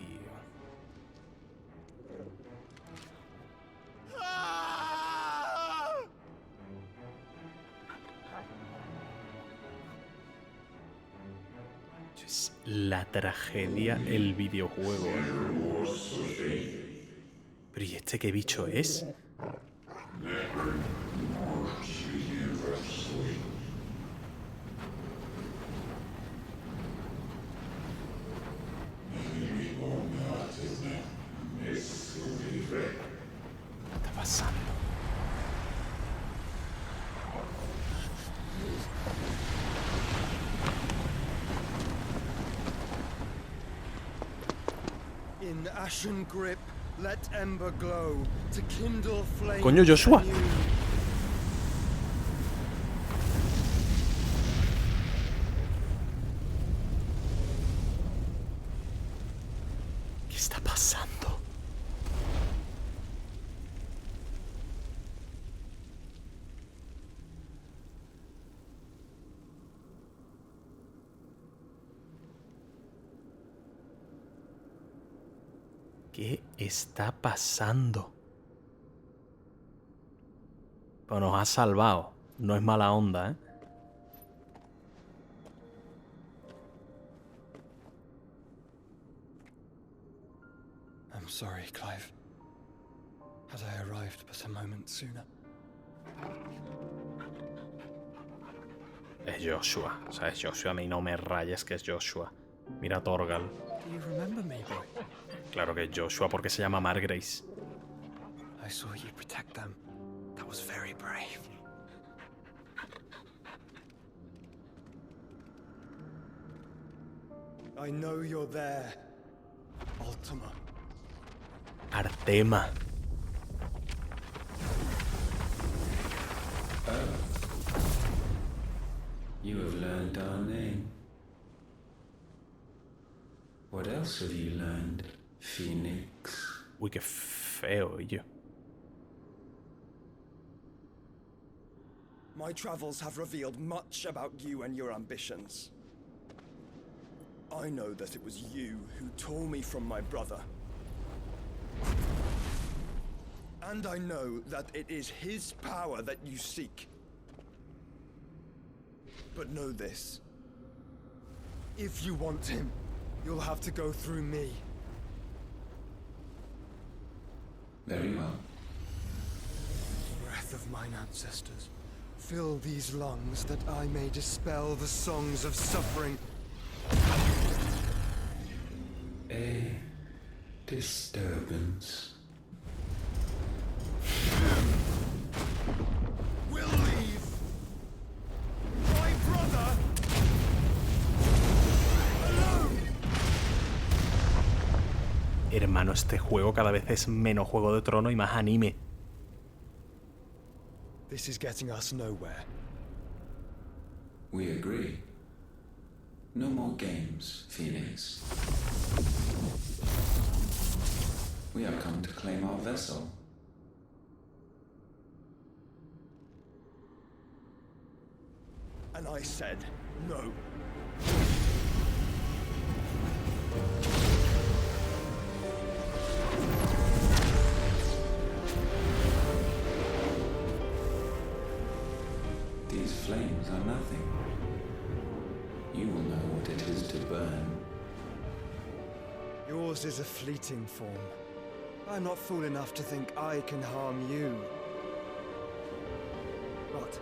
La tragedia, el videojuego. Pero ¿y este qué bicho es? ¿Qué está pasando? In ashen grip, let ember glow to kindle flame. Coño, Joshua. ¿Qué está pasando? ¿Qué está pasando? Pues nos ha salvado. No es mala onda, ¿eh? I'm sorry, Clive. Had I arrived but a moment sooner. Es Joshua. O sea, es Joshua. A mí no me rayes que es Joshua. Mira a Torgal. Do you remember me, boy? Claro que es Joshua porque se llama Margrace. I saw you protect them. That was very brave. I know you're there, Ultima. Artema. You have learned our name. What else have you learned, Phoenix? Uy, qué feo, yo. My travels have revealed much about you and your ambitions. I know that it was you who tore me from my brother. And I know that it is his power that you seek. But know this. If you want him, you'll have to go through me. Very well. Breath of mine ancestors, fill these lungs that I may dispel the songs of suffering. A disturbance. We'll leave. My brother alone. Hermano, este juego cada vez es menos Juego de Trono y más anime. This is getting us nowhere. We agree. No more games, Phoenix. We have come to claim our vessel. And I said no. These flames are nothing. You will know what it is to burn. Yours is a fleeting form. I'm not fool enough to think I can harm you. But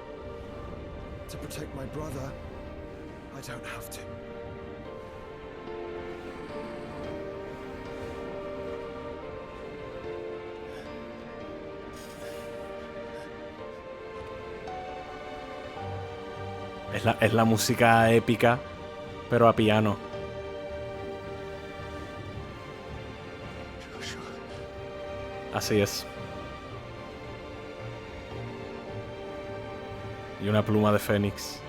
to protect my brother, I don't have to. Es la música épica, pero a piano. Así es. Y una pluma de Fénix.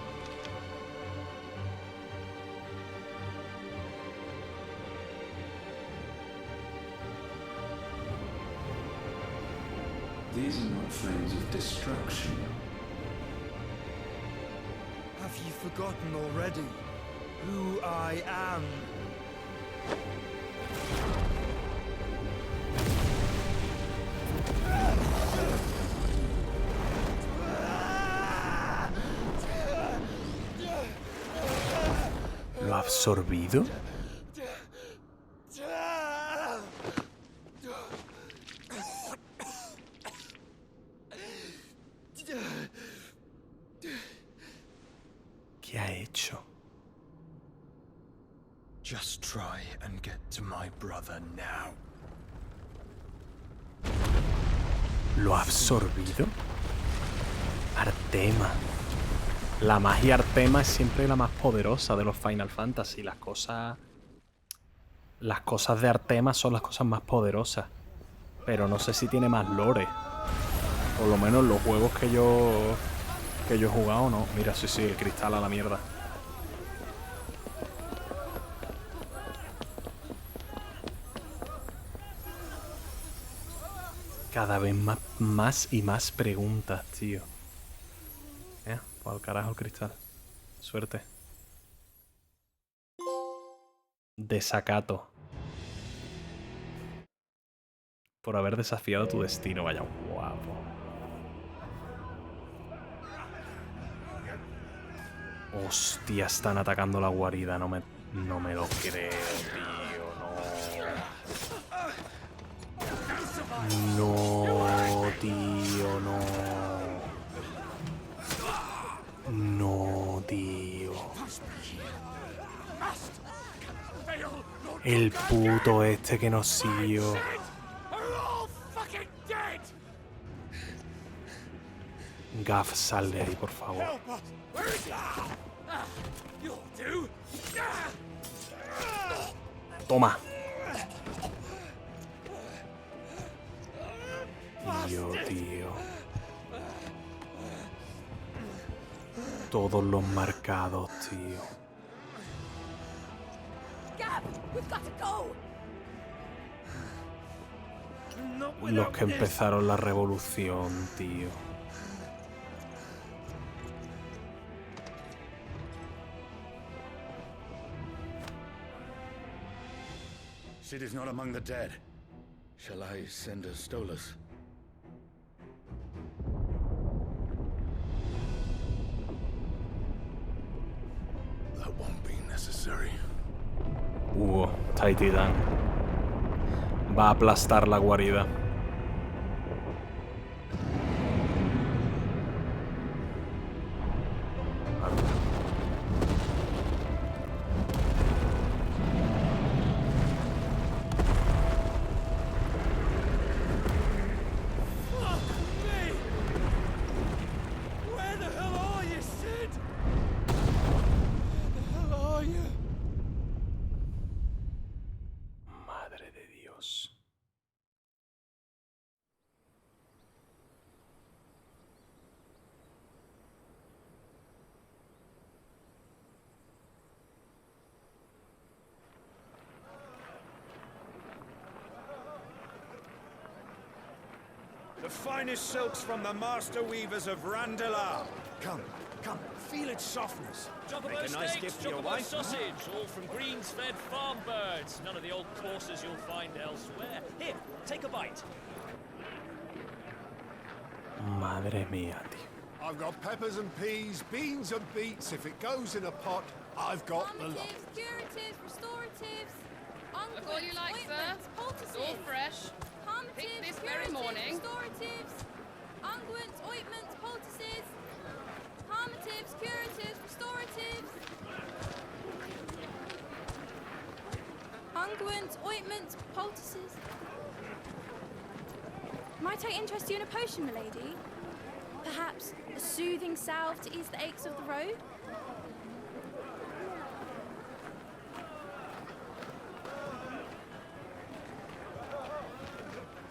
These are not flames of destruction. Have you forgotten already who I am? absorbido? ¿Qué ha hecho? Just try and get to my brother now. ¿Lo ha absorbido? Artema. La magia Artema es siempre la más poderosa de los Final Fantasy. Las cosas de Artema son las cosas más poderosas. Pero no sé si tiene más lore. Por lo menos los juegos que yo he jugado, no. Mira, sí, el cristal a la mierda. Cada vez más y más preguntas, tío. Pues al carajo el cristal. Suerte. Desacato. Por haber desafiado tu destino, vaya guapo. Hostia, están atacando la guarida. No me lo creo, tío. No, tío, no. No, tío. El puto este que nos siguió. Gaff, sal de ahí, por favor. Toma. Tío. Todos los marcados, tío. Los que empezaron la revolución, tío. Sid is not among the dead. Shall I send a Stolas? That won't be necessary. Titan. Va a aplastar la guarida. Madre de Dios. The finest silks from the master weavers of Randalar. Come, feel its softness. Make a nice gift for your wife. Sausage, all from greens-fed farm birds. None of the old courses you'll find elsewhere. Here, take a bite. Madre mía, tío. I've got peppers and peas, beans and beets. If it goes in a pot, I've got the lot. Curatives, restoratives, Look all you like, sir. It's all fresh. Picked this very morning. Restoratives, unguents, ointments, poultices, palmatives, curatives, restoratives, unguents, ointments, poultices. Might I interest you in a potion, milady? Perhaps a soothing salve to ease the aches of the road?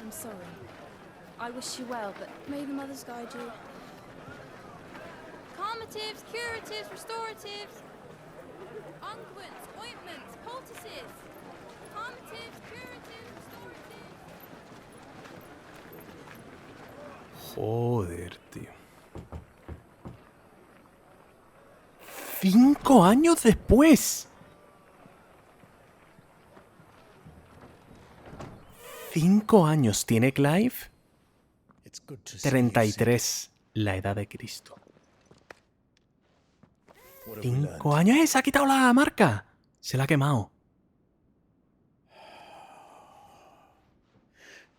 I'm sorry. I wish you well, but may the mothers guide you. Calmatives, curatives, restoratives, unguents, ointments, poultices. Calmatives, curatives, restoratives. Joder, tío. 5 años después. 5 años tiene Clive. 33, la edad de Cristo. 5 años. Se ha quitado la marca. Se la ha quemado.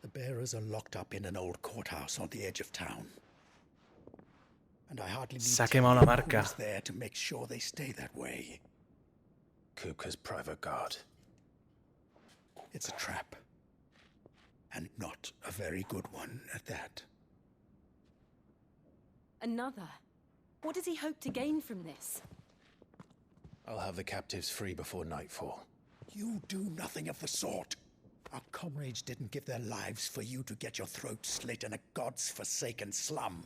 The bearers are locked up in an old courthouse on the edge of town. And I hardly need Se ha to tell quemado la you marca. who's there to make sure they stay that way. Kupka's private guard. It's a trap. And not a very good one at that. Another? What does he hope to gain from this? I'll have the captives free before nightfall. You do nothing of the sort. Our comrades didn't give their lives for you to get your throat slit in a god's forsaken slum.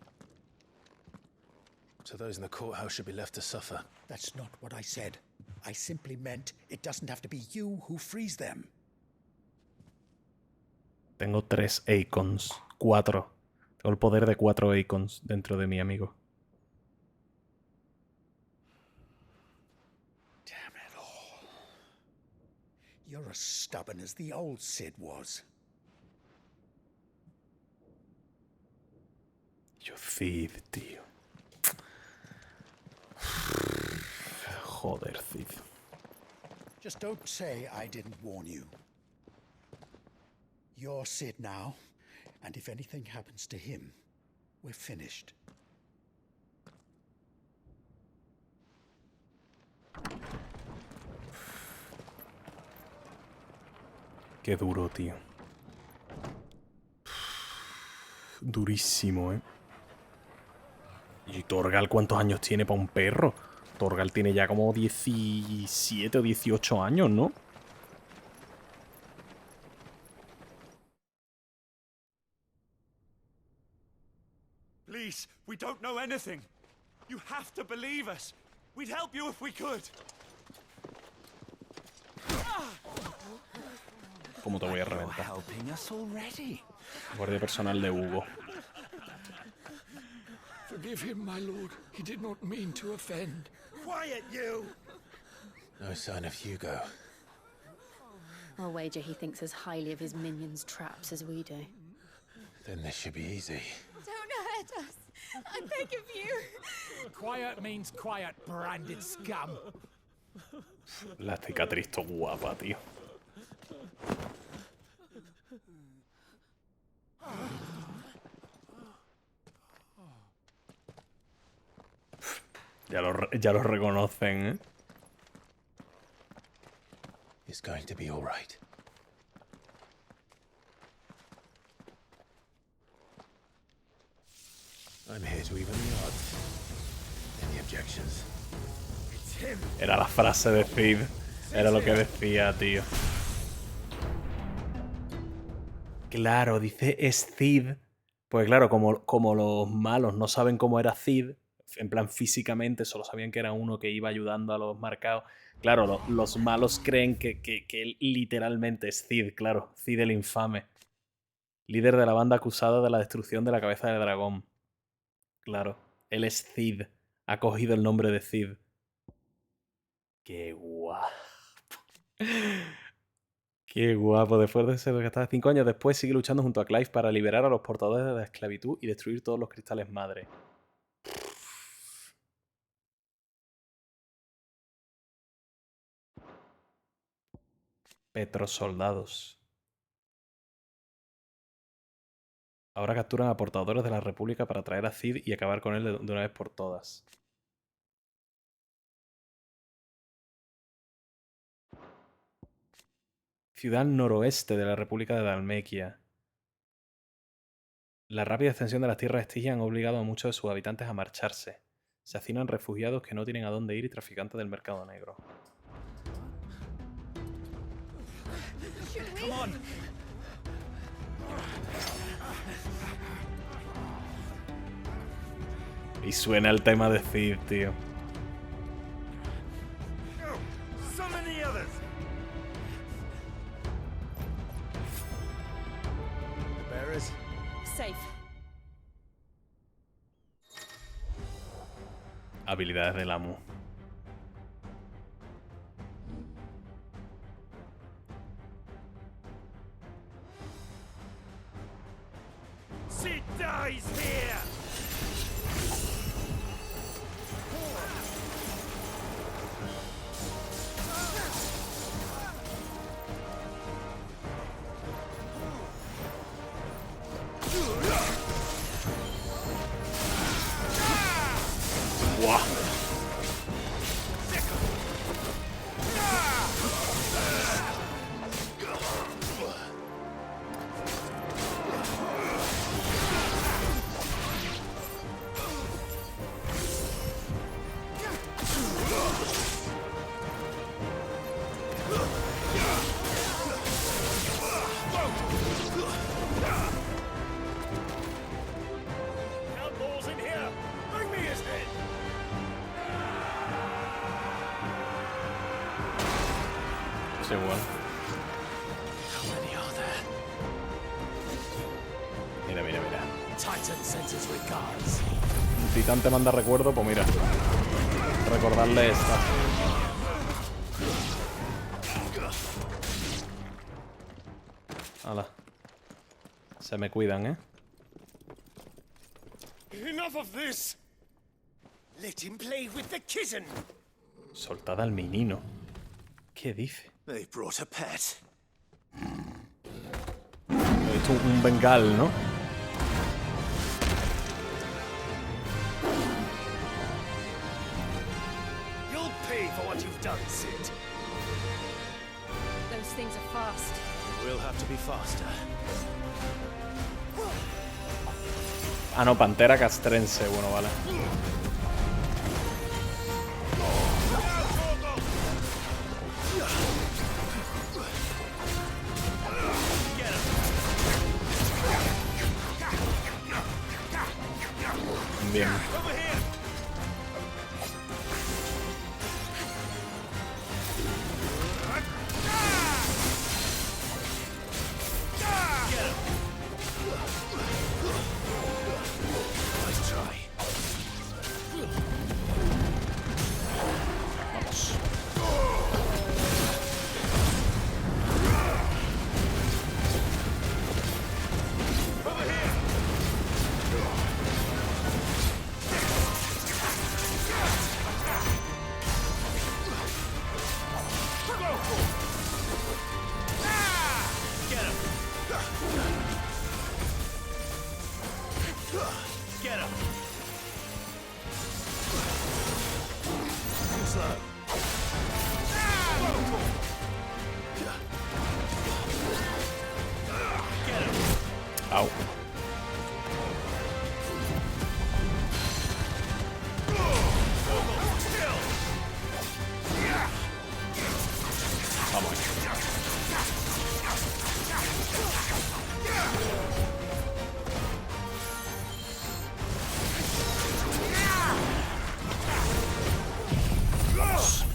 So those in the courthouse should be left to suffer. That's not what I said. I simply meant it doesn't have to be you who frees them. Tengo 3 icons. 4. Tengo el poder de 4 icons dentro de mi amigo. Damn it all. You're as stubborn as the old Cid was. Yo Cid, tío. Joder, Cid. Just don't say I didn't warn you. You're Cid now, and if anything happens to him, we're finished. Qué duro, tío. Durísimo, ¿eh? ¿Y Torgal cuántos años tiene para un perro? Torgal tiene ya como 17 o 18 años, ¿no? Please, we don't know anything. You have to believe us. We'd help you if we could. ¿Cómo te voy a reventar? Helping us already. Guardia personal de Hugo. Forgive him, my lord. He did not mean to offend. Quiet, you! No sign of Hugo. I'll wager he thinks as highly of his minions' traps as we do. Then this should be easy. Don't hurt us. I beg of you. Quiet means quiet, branded scum. La cicatriz to guapa, tío. Ya lo reconocen, ¿eh? It's going to be all right. I'm here to even the odds. Any objections? Era la frase de Cid. Era lo que decía, tío. Claro, dice es Cid. Pues claro, como los malos no saben cómo era Cid, en plan físicamente, solo sabían que era uno que iba ayudando a los marcados. Claro, los malos creen que él literalmente es Cid, claro. Cid el infame. Líder de la banda acusada de la destrucción de la cabeza del dragón. Claro, él es Cid. Ha cogido el nombre de Cid. Qué guapo. Qué guapo. Después de ser rescatado 5 años después, sigue luchando junto a Clive para liberar a los portadores de la esclavitud y destruir todos los cristales madre. Petrosoldados. Ahora capturan a portadores de la República para traer a Cid y acabar con él de una vez por todas. Ciudad noroeste de la República de Dalmequia. La rápida extensión de las tierras estigias han obligado a muchos de sus habitantes a marcharse. Se hacinan refugiados que no tienen a dónde ir y traficantes del mercado negro. Come on! Y suena el tema de Cid, tío. So many others! The bearers? Safe. Habilidades del amo. She dies here! Es igual. Mira, mira, mira. Un titán te manda recuerdo, pues mira. Recordarle esta. Hala. Se me cuidan, ¿eh? Enough of this. Let him play with the kitten. Soltad al menino. ¿Qué dice? They brought a pet. He hecho un bengal, ¿no? You'll pay for what you've done, Sid. Those things are fast. We'll have to be faster. Ah, no, pantera castrense. Bueno, vale. Bien. Vamos. Get him. Au. Vamos. Vamos.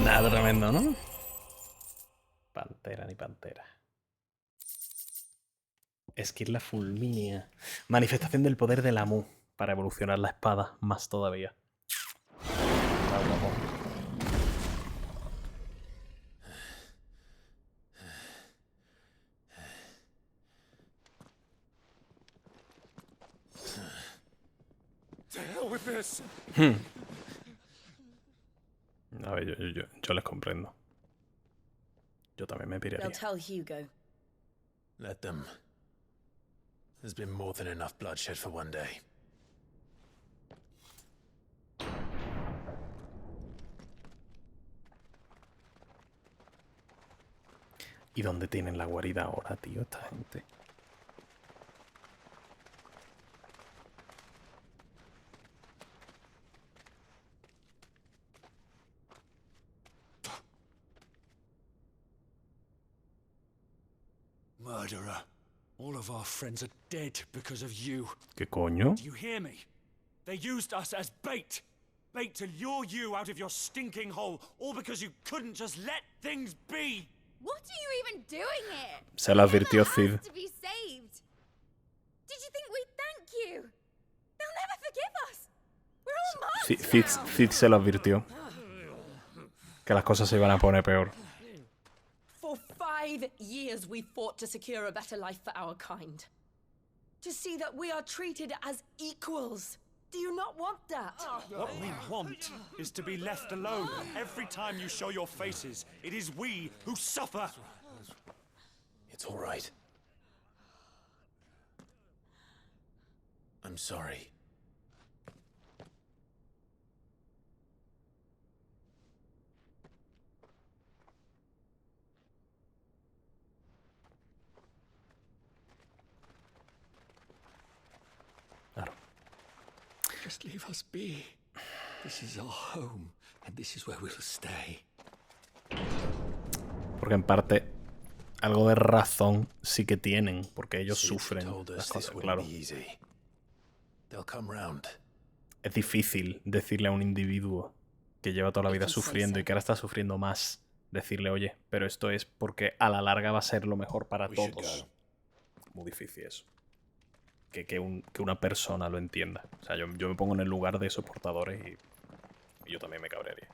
Nada tremendo, ¿no? Pantera ni pantera. Esquirla fulmínea. Manifestación del poder del Amu para evolucionar la espada más todavía. Está guapo. To hell with this. A ver, yo les comprendo. Yo también me piraría. They'll tell Hugo. Let them. There's been more than enough bloodshed for one day. ¿Y dónde tienen la guarida ahora, tío, esta gente? Murderer. All of our friends are dead because of you. ¿Qué coño? Do you hear me? They used us as bait. Bait to lure you out of your stinking hole, all because you couldn't just let things be. What are you even doing here? Se lo advirtió Cid. To be saved. Did you think we'd thank you? They'll never forgive us. We're all marked now. Cid se lo advirtió. Que las cosas se iban a poner peor. For 5 years we fought to secure a better life for our kind. To see that we are treated as equals. Do you not want that? What we want is to be left alone. Every time you show your faces, it is we who suffer. It's all right. I'm sorry. Just leave us be. This is our home, and this is where we'll stay. Porque en parte algo de razón sí que tienen, porque ellos sufren las cosas, claro. Es difícil decirle a un individuo que lleva toda la vida sufriendo y que ahora está sufriendo más, decirle, oye, pero esto es porque a la larga va a ser lo mejor para todos. Muy difícil eso. Que una persona lo entienda. O sea, yo me pongo en el lugar de esos portadores y yo también me cabrearía.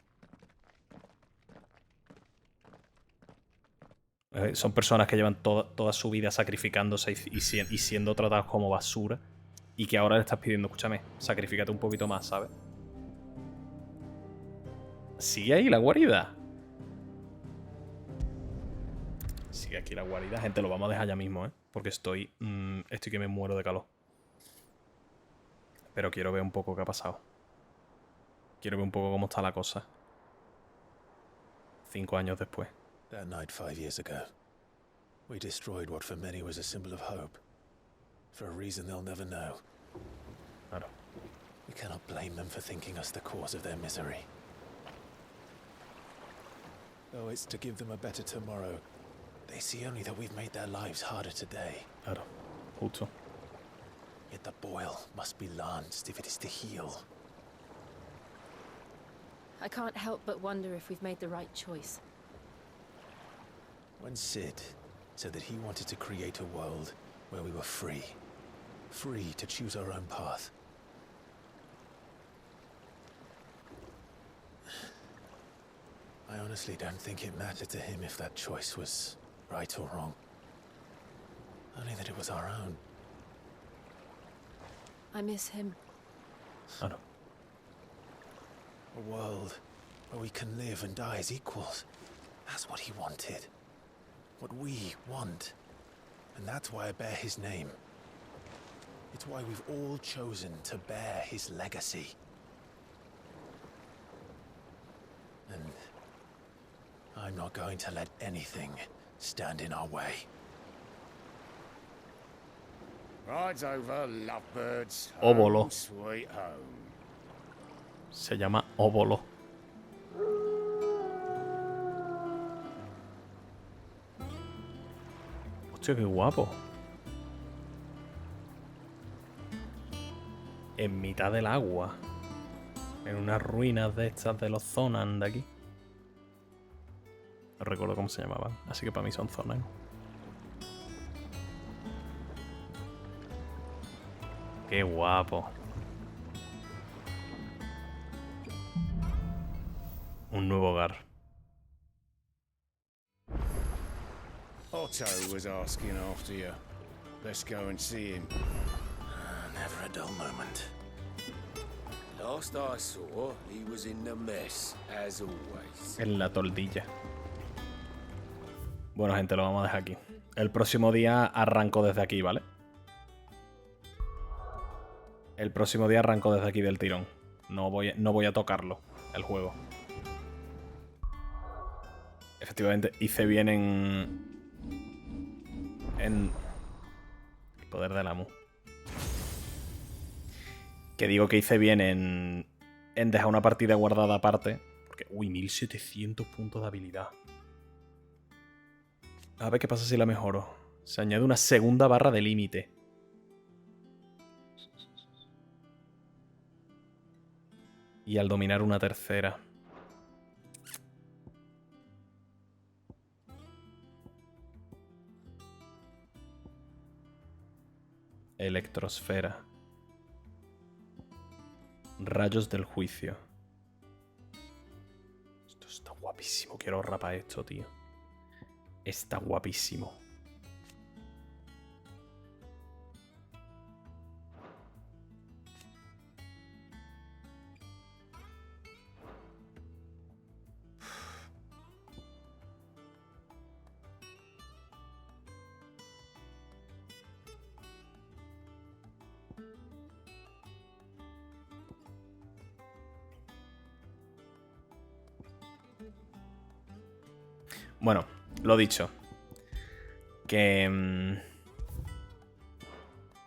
Son personas que llevan toda su vida sacrificándose y siendo tratados como basura, y que ahora le estás pidiendo, escúchame, sacrifícate un poquito más, ¿sabes? Sigue ahí la guarida. Sigue aquí la guarida. Gente, lo vamos a dejar ya mismo, ¿eh? Porque estoy que me muero de calor. Pero quiero ver un poco qué ha pasado. Quiero ver un poco cómo está la cosa. 5 años después. That night 5 years ago, we destroyed what for many was a symbol of hope. For a reason they'll never know. Claro. We cannot blame them for thinking us the cause of their misery. Though it's to give them a better tomorrow, they see only that we've made their lives harder today. Claro, justo. Yet the boil must be lanced if it is to heal. I can't help but wonder if we've made the right choice. When Sid said that he wanted to create a world where we were free. Free to choose our own path. I honestly don't think it mattered to him if that choice was right or wrong. Only that it was our own. I miss him. Claro. A world where we can live and die as equals. That's what he wanted. What we want. And that's why I bear his name. It's why we've all chosen to bear his legacy. And I'm not going to let anything stand in our way. Rides over, lovebirds. Óbolo. Home, sweet home. Se llama óbolo. Hostia, qué guapo. En mitad del agua. En unas ruinas de estas de los Zonan de aquí. No recuerdo cómo se llamaban, así que para mí son Zonan. Qué guapo. Un nuevo hogar. Otto was asking after you. Let's go and see him. Never a dull moment. Last I saw, he was in the mess, as always. En la toldilla. Bueno, gente, lo vamos a dejar aquí. El próximo día arranco desde aquí, ¿vale? El próximo día arranco desde aquí del tirón. No voy a tocarlo, el juego. Efectivamente, hice bien en el poder del amo. Que digo que hice bien en dejar una partida guardada aparte. Porque, uy, 1700 puntos de habilidad. A ver qué pasa si la mejoro. Se añade una segunda barra de límite. Y al dominar una tercera. Electrosfera. Rayos del juicio. Esto está guapísimo. Quiero rapar esto, tío. Está guapísimo. Bueno, lo dicho. Que...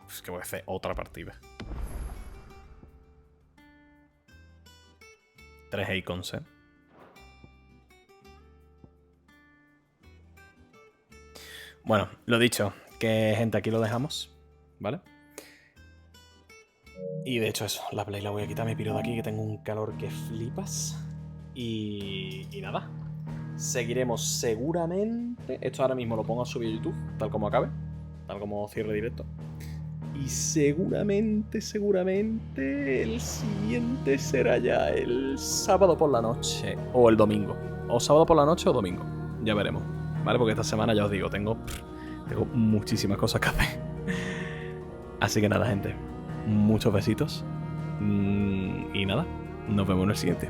Es que voy a hacer otra partida. 3 icons, ¿eh? Bueno, lo dicho, que gente, aquí lo dejamos, ¿vale? Y de hecho eso, la Play la voy a quitar, me piro de aquí, que tengo un calor que flipas. Y nada, seguiremos seguramente. Esto ahora mismo lo pongo a subir a YouTube, tal como acabe, tal como cierre directo. Y seguramente el siguiente será ya el sábado por la noche o el domingo. O sábado por la noche o domingo, ya veremos, ¿vale? Porque esta semana ya os digo, tengo muchísimas cosas que hacer. Así que nada, gente, muchos besitos. Y nada, nos vemos en el siguiente.